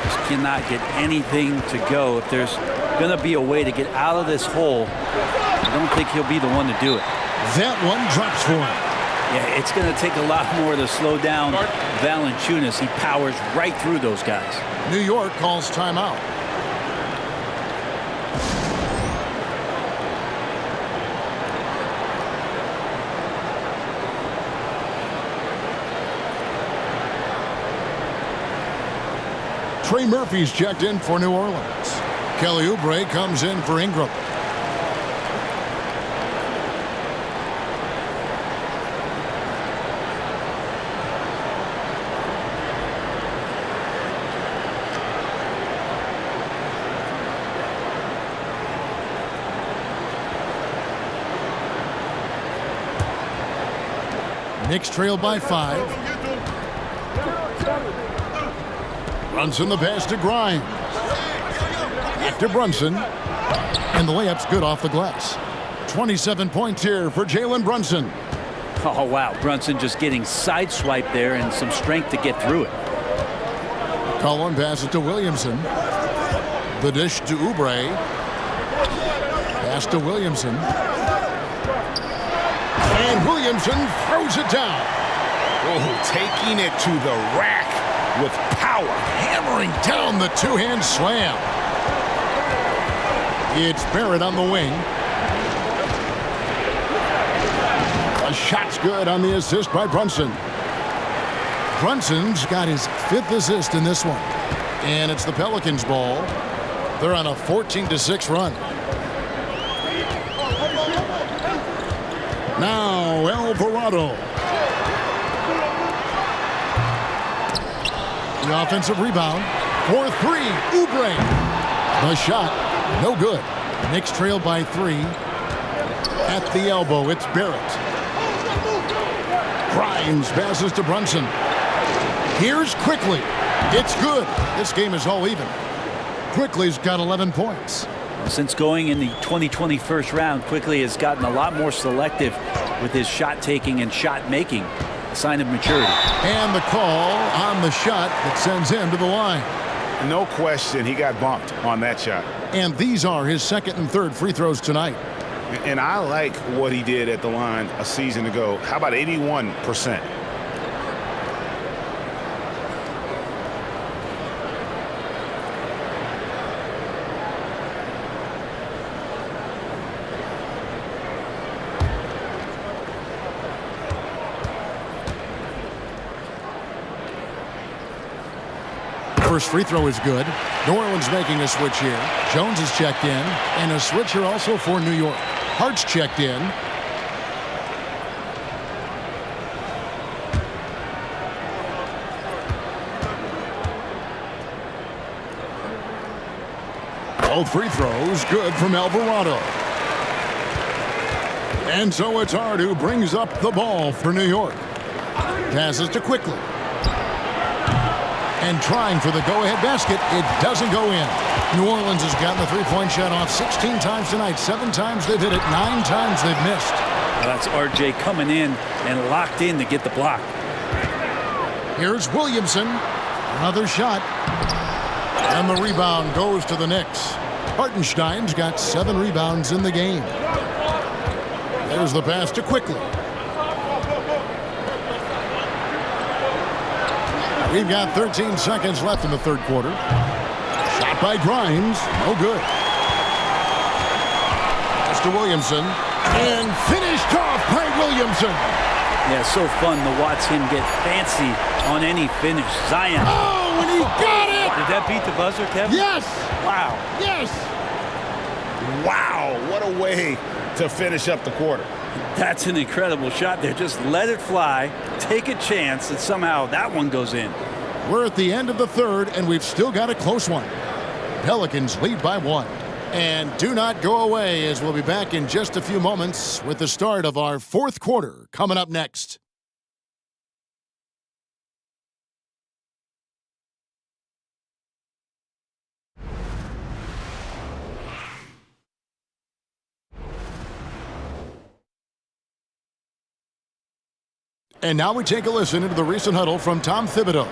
Just cannot get anything to go. If there's going to be a way to get out of this hole, I don't think he'll be the one to do it. That one drops for him. Yeah, it's going to take a lot more to slow down Valanciunas. He powers right through those guys. New York calls timeout. Trey Murphy's checked in for New Orleans. Kelly Oubre comes in for Ingram. Knicks trail by 5. Brunson the pass to Grimes. Back to Brunson. And the layup's good off the glass. 27 points here for Jalen Brunson. Oh, wow. Brunson just getting sideswiped there and some strength to get through it. Cullen passes to Williamson. The dish to Oubre. Pass to Williamson. And Williamson throws it down. Oh, taking it to the rack with power. Hammering down the two-hand slam. It's Barrett on the wing. A shot's good on the assist by Brunson. Brunson's got his 5th assist in this one. And it's the Pelicans' ball. They're on a 14-6 run. Now Alvarado. The offensive rebound for 3. Oubre. The shot, no good. Knicks trail by 3. At the elbow, it's Barrett. Grimes passes to Brunson. Here's Quickly. It's good. This game is all even. Quickly's got 11 points. Since going in the 2020 first round, Quickly has gotten a lot more selective with his shot taking and shot making. A sign of maturity. And the call on the shot that sends him to the line. No question, he got bumped on that shot. And these are his 2nd and 3rd free throws tonight. And I like what he did at the line a season ago. How about 81%? First free throw is good. New Orleans making a switch here. Jones is checked in. And a switch here also for New York. Hart's checked in. Both free throws good from Alvarado. And so it's Hart who brings up the ball for New York. Passes to Quickly. And trying for the go-ahead basket. It doesn't go in. New Orleans has gotten the three-point shot off 16 times tonight. 7 times they've hit it. 9 times they've missed. Well, that's RJ coming in and locked in to get the block. Here's Williamson. Another shot. And the rebound goes to the Knicks. Hartenstein's got 7 rebounds in the game. There's the pass to Quickly. We've got 13 seconds left in the third quarter. Shot by Grimes. No good. Pass to Williamson. And finished off by Williamson. Yeah, so fun to watch him get fancy on any finish. Zion. Oh, and he got it! Did that beat the buzzer, Kevin? Yes! Wow. Yes! Wow, what a way to finish up the quarter. That's an incredible shot there. Just let it fly, take a chance, and somehow that one goes in. We're at the end of the third, and we've still got a close one. Pelicans lead by 1. And do not go away, as we'll be back in just a few moments with the start of our fourth quarter coming up next. And now we take a listen into the recent huddle from Tom Thibodeau.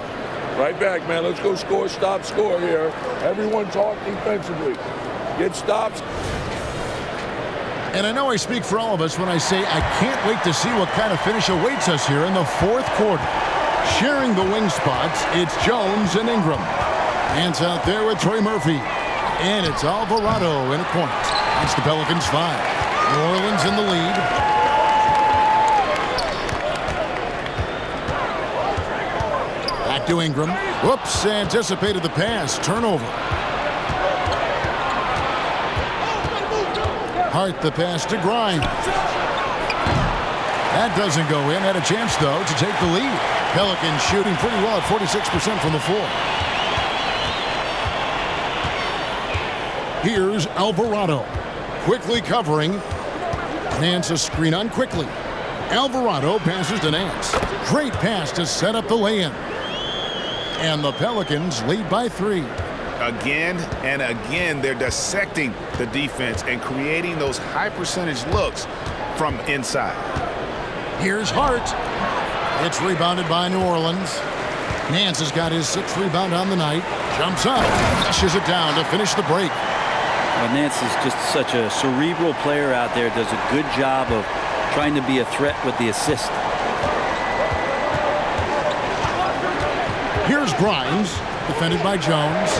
Right back, man. Let's go score, stop, score here. Everyone talk defensively. Get stops. And I know I speak for all of us when I say I can't wait to see what kind of finish awaits us here in the fourth quarter. Sharing the wing spots, it's Jones and Ingram. Hands out there with Troy Murphy. And it's Alvarado in a corner. That's the Pelicans 5. New Orleans in the lead. Back to Ingram. Whoops, anticipated the pass. Turnover. Hart the pass to Grimes. That doesn't go in. Had a chance, though, to take the lead. Pelicans shooting pretty well at 46% from the floor. Here's Alvarado. Quickly covering. Nance a screen on Quickly. Alvarado passes to Nance. Great pass to set up the lay-in. And the Pelicans lead by 3. Again and again, they're dissecting the defense and creating those high-percentage looks from inside. Here's Hart. It's rebounded by New Orleans. Nance has got his 6th rebound on the night. Jumps up, flushes it down to finish the break. Well, Nance is just such a cerebral player out there. Does a good job of trying to be a threat with the assist. Here's Grimes, defended by Jones.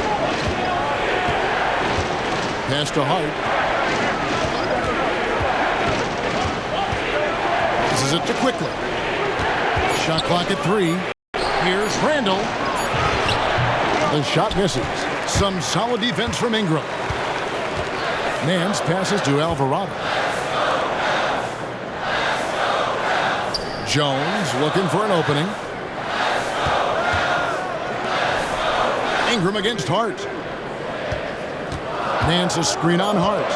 Pass to Hart. This is it to Quickly. Shot clock at 3. Here's Randall. The shot misses. Some solid defense from Ingram. Nance passes to Alvarado. Jones looking for an opening. Ingram against Hart. Nance a screen on Hart.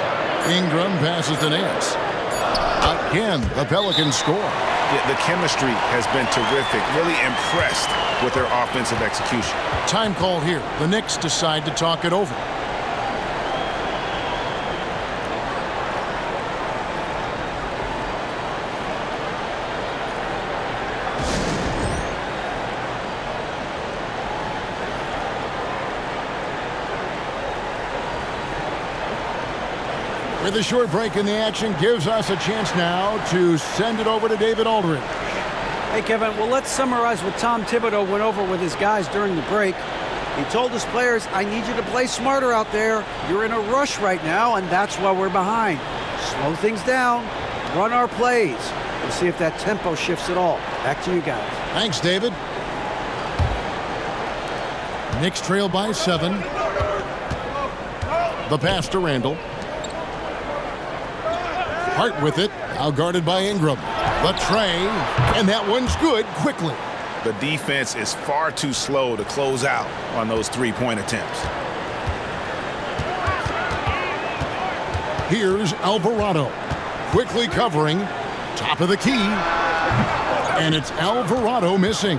Ingram passes to Nance. Again, the Pelicans score. The chemistry has been terrific. Really impressed with their offensive execution. Time call here. The Knicks decide to talk it over. With a short break in the action gives us a chance now to send it over to David Aldridge. Hey, Kevin, well, let's summarize what Tom Thibodeau went over with his guys during the break. He told his players, I need you to play smarter out there. You're in a rush right now, and that's why we're behind. Slow things down, run our plays. We'll see if that tempo shifts at all. Back to you guys. Thanks, David. Knicks trail by 7. The pass to Randall. Hart with it. Now guarded by Ingram. The tray. And that one's good quickly. The defense is far too slow to close out on those three-point attempts. Here's Alvarado. Quickly covering. Top of the key. And it's Alvarado missing.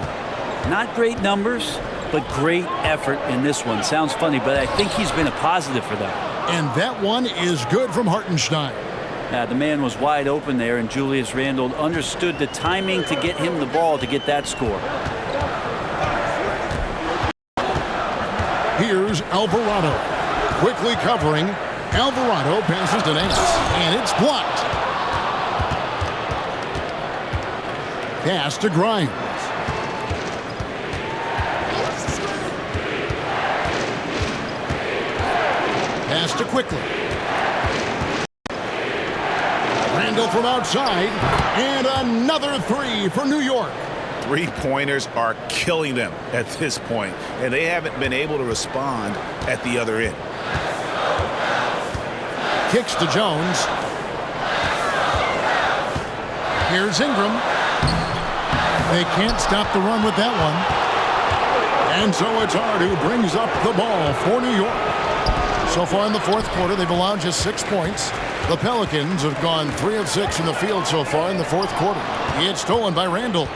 Not great numbers, but great effort in this one. Sounds funny, but I think he's been a positive for them. And that one is good from Hartenstein. The man was wide open there, and Julius Randle understood the timing to get him the ball to get that score. Here's Alvarado. Quickly covering. Alvarado passes to Nance, and it's blocked. Pass to Grimes. Pass to Quickly. Randall from outside, and another three for New York. Three-pointers are killing them at this point, and they haven't been able to respond at the other end. Kicks to Jones. Here's Ingram. They can't stop the run with that one. And so it's Hart who brings up the ball for New York. So far in the fourth quarter, they've allowed just 6 points. The Pelicans have gone 3 of 6 in the field so far in the fourth quarter. It's stolen by Randall.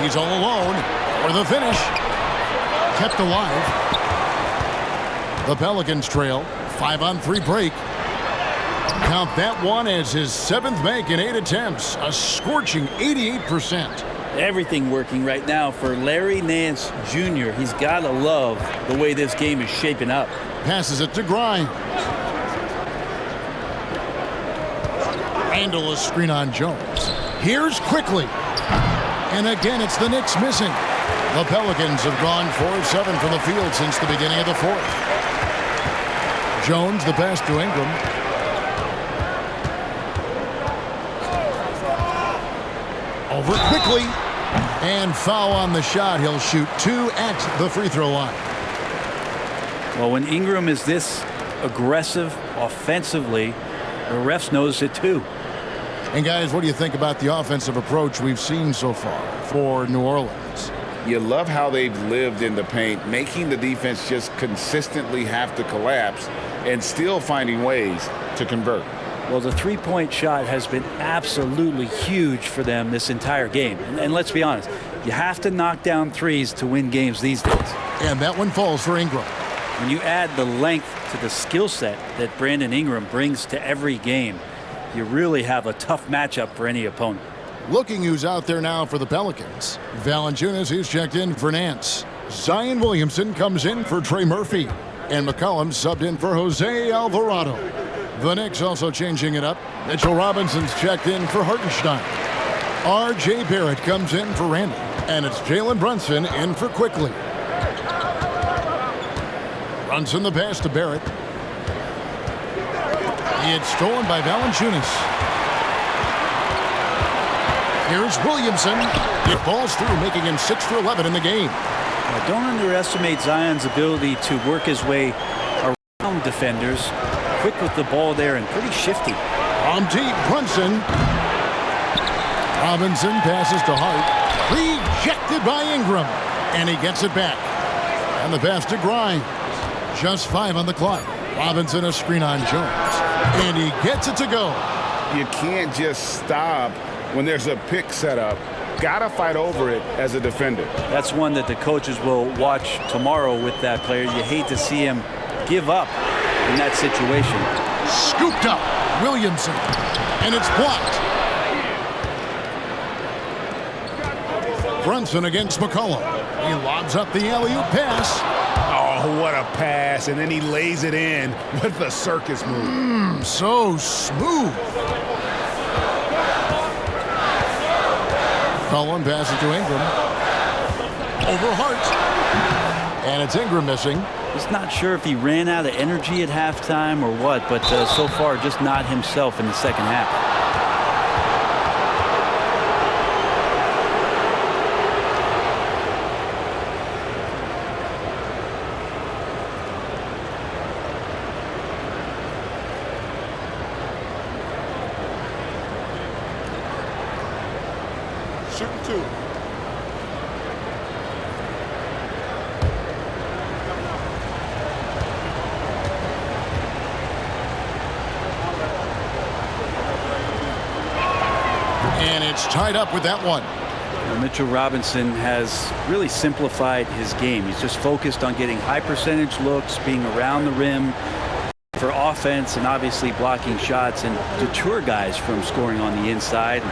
He's all alone for the finish. Kept alive. The Pelicans trail. 5-on-3 break. Count that one as his 7th make in 8 attempts. A scorching 88%. Everything working right now for Larry Nance Jr. He's got to love the way this game is shaping up. Passes it to Grimes. Randall a screen on Jones. Here's Quickly. And again, it's the Knicks missing. The Pelicans have gone 4 of 7 from the field since the beginning of the fourth. Jones, the pass to Ingram. Over Quickly. And foul on the shot. He'll shoot 2 at the free throw line. Well, when Ingram is this aggressive offensively, the refs notice it too. And guys, what do you think about the offensive approach we've seen so far for New Orleans? You love how they've lived in the paint, making the defense just consistently have to collapse and still finding ways to convert. Well, the three-point shot has been absolutely huge for them this entire game. And let's be honest, you have to knock down threes to win games these days. And that one falls for Ingram. When you add the length to the skill set that Brandon Ingram brings to every game, you really have a tough matchup for any opponent. Looking who's out there now for the Pelicans. Valanciunas, who's checked in for Nance. Zion Williamson comes in for Trey Murphy. And McCollum subbed in for Jose Alvarado. The Knicks also changing it up. Mitchell Robinson's checked in for Hartenstein. R.J. Barrett comes in for Randall. And it's Jalen Brunson in for Quickly. Brunson the pass to Barrett. It's stolen by Valanciunas. Here's Williamson. It falls through, making him 6 for 11 in the game. Now, don't underestimate Zion's ability to work his way around defenders. Quick with the ball there and pretty shifty. From deep, Brunson. Robinson passes to Hart. Rejected by Ingram. And he gets it back. And the pass to Grimes. Just 5 on the clock. Robinson a screen on Jones. And he gets it to go. You can't just stop when there's a pick set up. Gotta fight over it as a defender. That's one that the coaches will watch tomorrow with that player. You hate to see him give up in that situation. Scooped up. Williamson. And it's blocked. Brunson against McCollum. He lobs up the alley-oop pass. Oh, what a pass. And then he lays it in with the circus move. So smooth. McCollum passes to Ingram. Over Hart. And it's Ingram missing. He's not sure if he ran out of energy at halftime or what, but so far just not himself in the second half. shooting 2. And it's tied up with that one. Mitchell Robinson has really simplified his game. He's just focused on getting high percentage looks, being around the rim for offense, and obviously blocking shots and deter guys from scoring on the inside.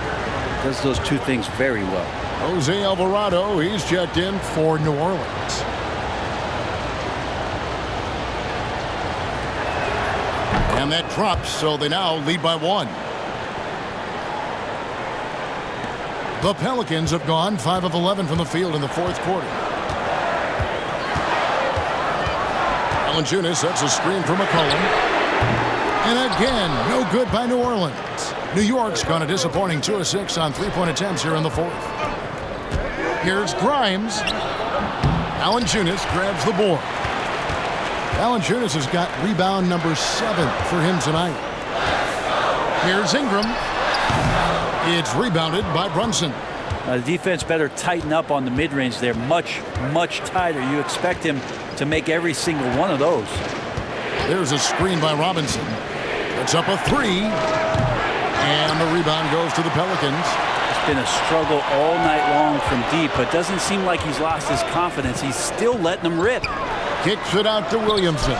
Does those two things very well. Jose Alvarado, he's checked in for New Orleans. And that drops, so they now lead by 1. The Pelicans have gone 5 of 11 from the field in the fourth quarter. Valanciunas sets a screen for McCollum. And again, no good by New Orleans. New York's gone a disappointing 2 of 6 on three-point attempts here in the fourth. Here's Grimes. Valanciunas grabs the board. Valanciunas has got rebound number 7 for him tonight. Here's Ingram. It's rebounded by Brunson. The defense better tighten up on the mid-range. They're much, much tighter. You expect him to make every single one of those. There's a screen by Robinson. It's up a 3. And the rebound goes to the Pelicans. It's been a struggle all night long from deep, but doesn't seem like he's lost his confidence. He's still letting them rip. Kicks it out to Williamson.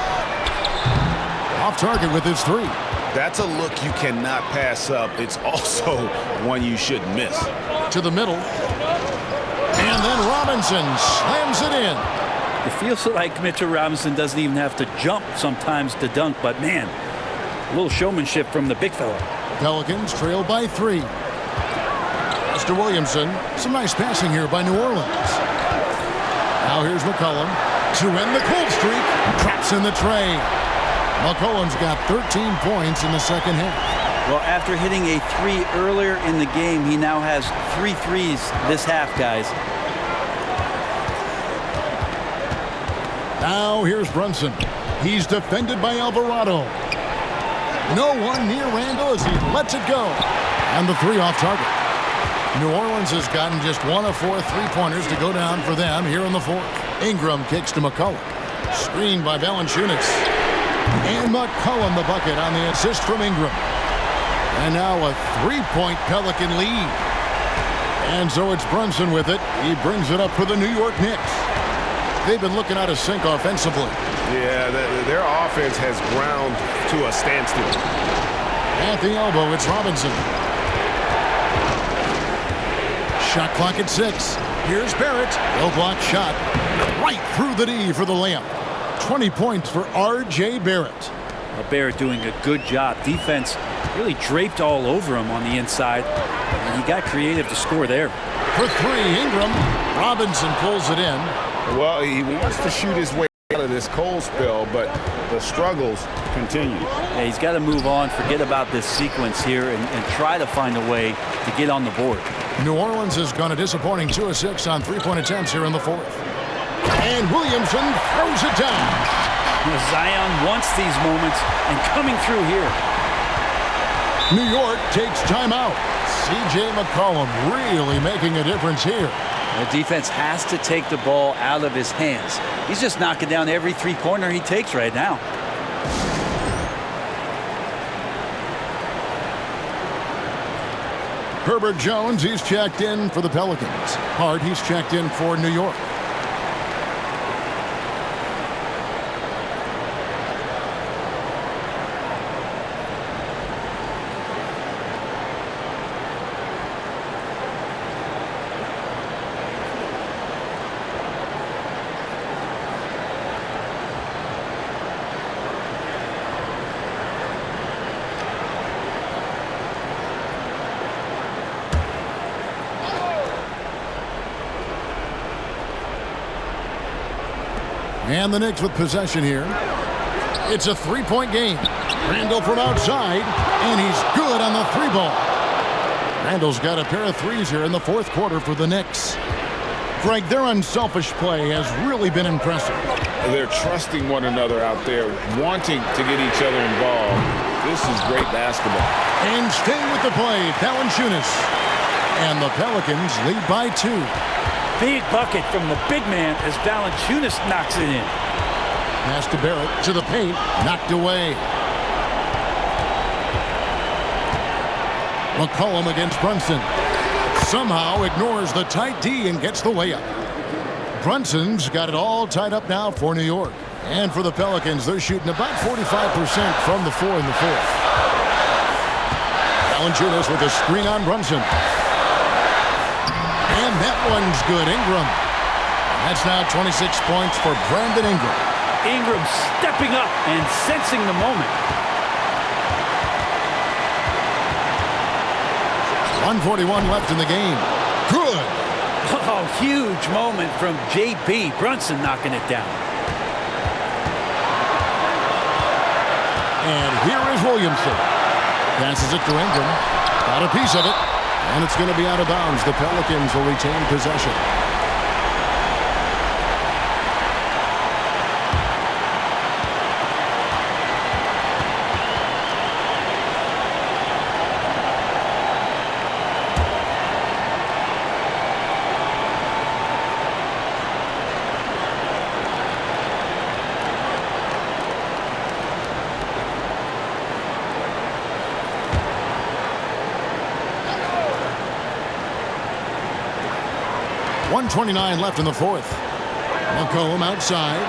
Off target with his 3. That's a look you cannot pass up. It's also one you shouldn't miss. To the middle. And then Robinson slams it in. It feels like Mitchell Robinson doesn't even have to jump sometimes to dunk, but man, a little showmanship from the big fella. Pelicans trail by 3. Mr. Williamson, some nice passing here by New Orleans. Now here's McCollum to end the cold streak. Traps in the tray. McCollum's got 13 points in the second half. Well, after hitting a 3 earlier in the game, he now has 3 threes this half, guys. Now here's Brunson. He's defended by Alvarado. No one near Randall as he lets it go. And the 3 off target. New Orleans has gotten just 1 of 4 3-pointers to go down for them here in the fourth. Ingram kicks to McCollum. Screened by Valanciunas. And McCollum the bucket on the assist from Ingram. And now a 3-point Pelican lead. And so it's Brunson with it. He brings it up for the New York Knicks. They've been looking out of sync offensively. Yeah, their offense has ground to a standstill. At the elbow, it's Robinson. Shot clock at 6. Here's Barrett. No block shot. Right through the D for the layup. 20 points for R.J. Barrett. Barrett doing a good job. Defense really draped all over him on the inside. And he got creative to score there. For 3, Ingram. Robinson pulls it in. Well, he wants to shoot his way out of this cold spell, but the struggles continue. Yeah, he's got to move on, forget about this sequence here, and try to find a way to get on the board. New Orleans has gone a disappointing 2 of 6 on three-point attempts here in the fourth. And Williamson throws it down. Zion wants these moments and coming through here. New York takes timeout. C.J. McCollum really making a difference here. The defense has to take the ball out of his hands. He's just knocking down every 3-pointer he takes right now. Herbert Jones, he's checked in for the Pelicans. Hart, he's checked in for New York. And the Knicks with possession here. It's a 3-point game. Randall from outside, and he's good on the 3-ball. Randall's got a pair of threes here in the fourth quarter for the Knicks. Greg, their unselfish play has really been impressive. They're trusting one another out there, wanting to get each other involved. This is great basketball. And staying with the play, Valanciunas. And the Pelicans lead by 2. Big bucket from the big man as Valanciunas knocks it in. Pass to Barrett to the paint. Knocked away. McCollum against Brunson. Somehow ignores the tight D and gets the layup. Brunson's got it all tied up now for New York. And for the Pelicans, they're shooting about 45% from the floor in the fourth. Valanciunas with a screen on Brunson. And that one's good. Ingram. That's now 26 points for Brandon Ingram. Ingram stepping up and sensing the moment. 1:41 left in the game. Good. Oh, huge moment from J.B. Brunson knocking it down. And here is Williamson. Passes it to Ingram. Got a piece of it. And it's going to be out of bounds. The Pelicans will retain possession. .129 left in the fourth. McCollum outside.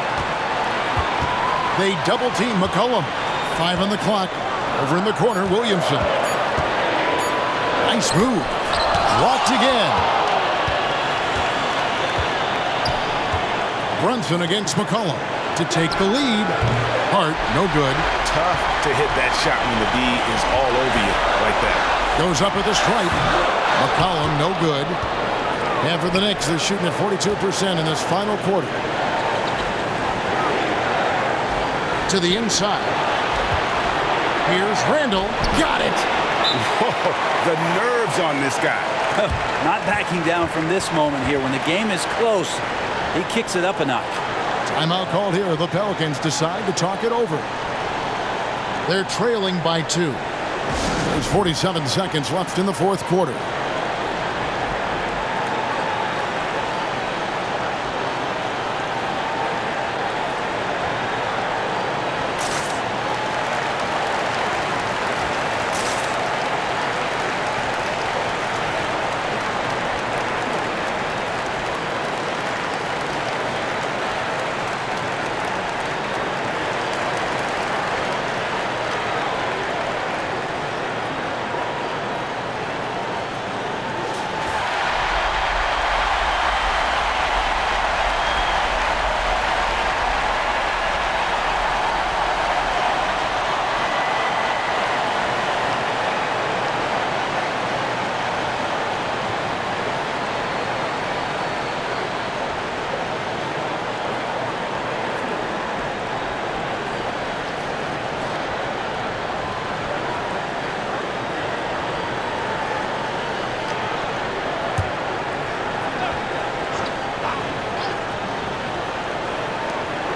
They double team McCollum. 5 on the clock. Over in the corner, Williamson. Nice move. Blocked again. Brunson against McCollum to take the lead. Hart, no good. Tough to hit that shot when the D is all over you like that. Goes up at the stripe. McCollum, no good. And for the Knicks, they're shooting at 42% in this final quarter. To the inside. Here's Randall. Got it. Whoa, the nerves on this guy. Not backing down from this moment here. When the game is close, he kicks it up a notch. Timeout called here. The Pelicans decide to talk it over. They're trailing by 2. There's 47 seconds left in the fourth quarter.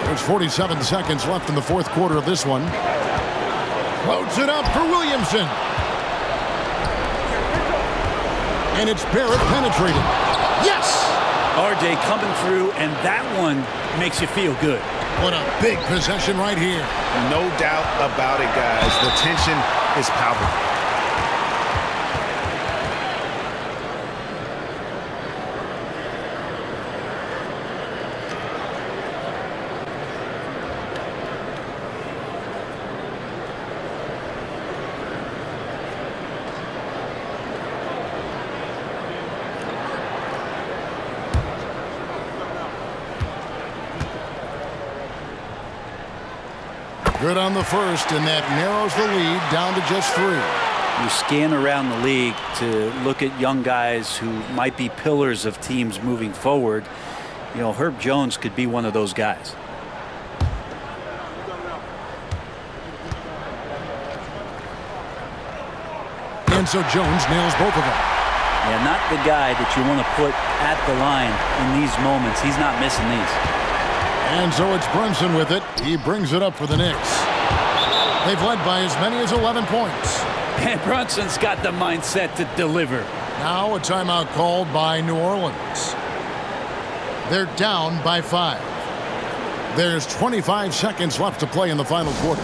There's 47 seconds left in the fourth quarter of this one. Floats it up for Williamson. And it's Barrett penetrating. Yes! RJ coming through, and that one makes you feel good. What a big possession right here. No doubt about it, guys. The tension is palpable. Good on the first, and that narrows the lead down to just 3. You scan around the league to look at young guys who might be pillars of teams moving forward. You know, Herb Jones could be one of those guys. And so Jones nails both of them. Yeah, not the guy that you want to put at the line in these moments. He's not missing these. And so it's Brunson with it. He brings it up for the Knicks. They've led by as many as 11 points. And Brunson's got the mindset to deliver. Now a timeout called by New Orleans. They're down by 5. There's 25 seconds left to play in the final quarter.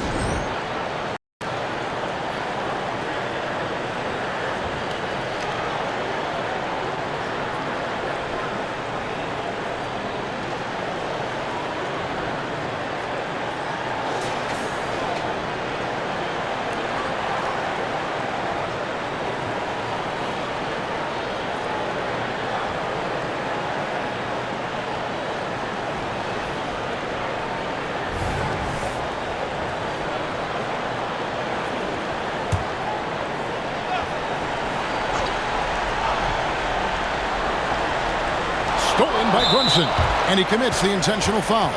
Stolen by Brunson, and he commits the intentional foul.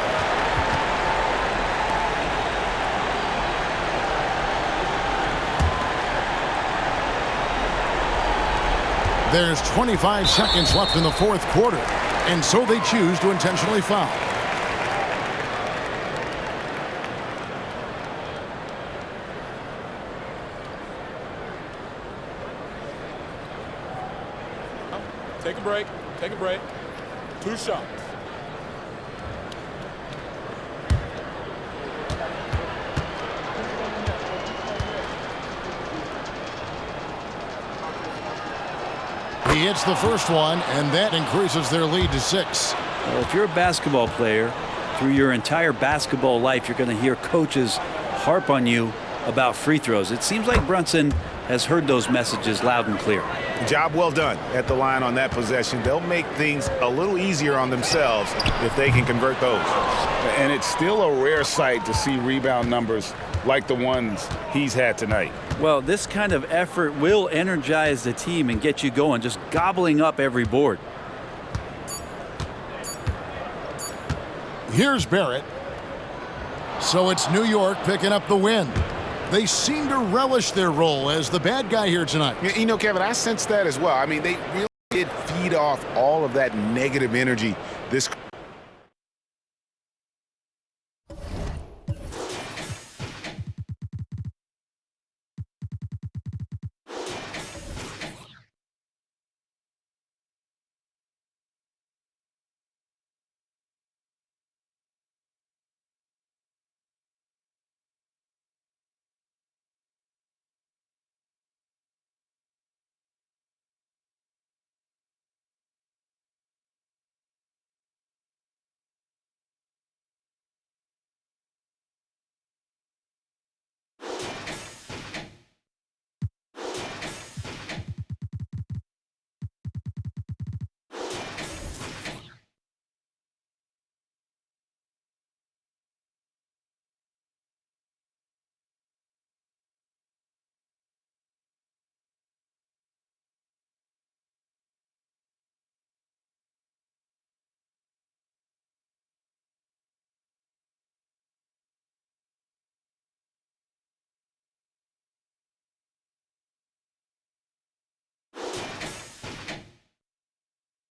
There's 25 seconds left in the fourth quarter, and so they choose to intentionally foul. Take a break. Take a break. 2 shots. He hits the first one, and that increases their lead to 6. Well, if you're a basketball player, through your entire basketball life, you're going to hear coaches harp on you about free throws. It seems like Brunson has heard those messages loud and clear. Job well done at the line on that possession. They'll make things a little easier on themselves if they can convert those. And it's still a rare sight to see rebound numbers like the ones he's had tonight. Well, this kind of effort will energize the team and get you going, just gobbling up every board. Here's Barrett. So it's New York picking up the win. They seem to relish their role as the bad guy here tonight. You know, Kevin, I sense that as well. I mean, they really did feed off all of that negative energy this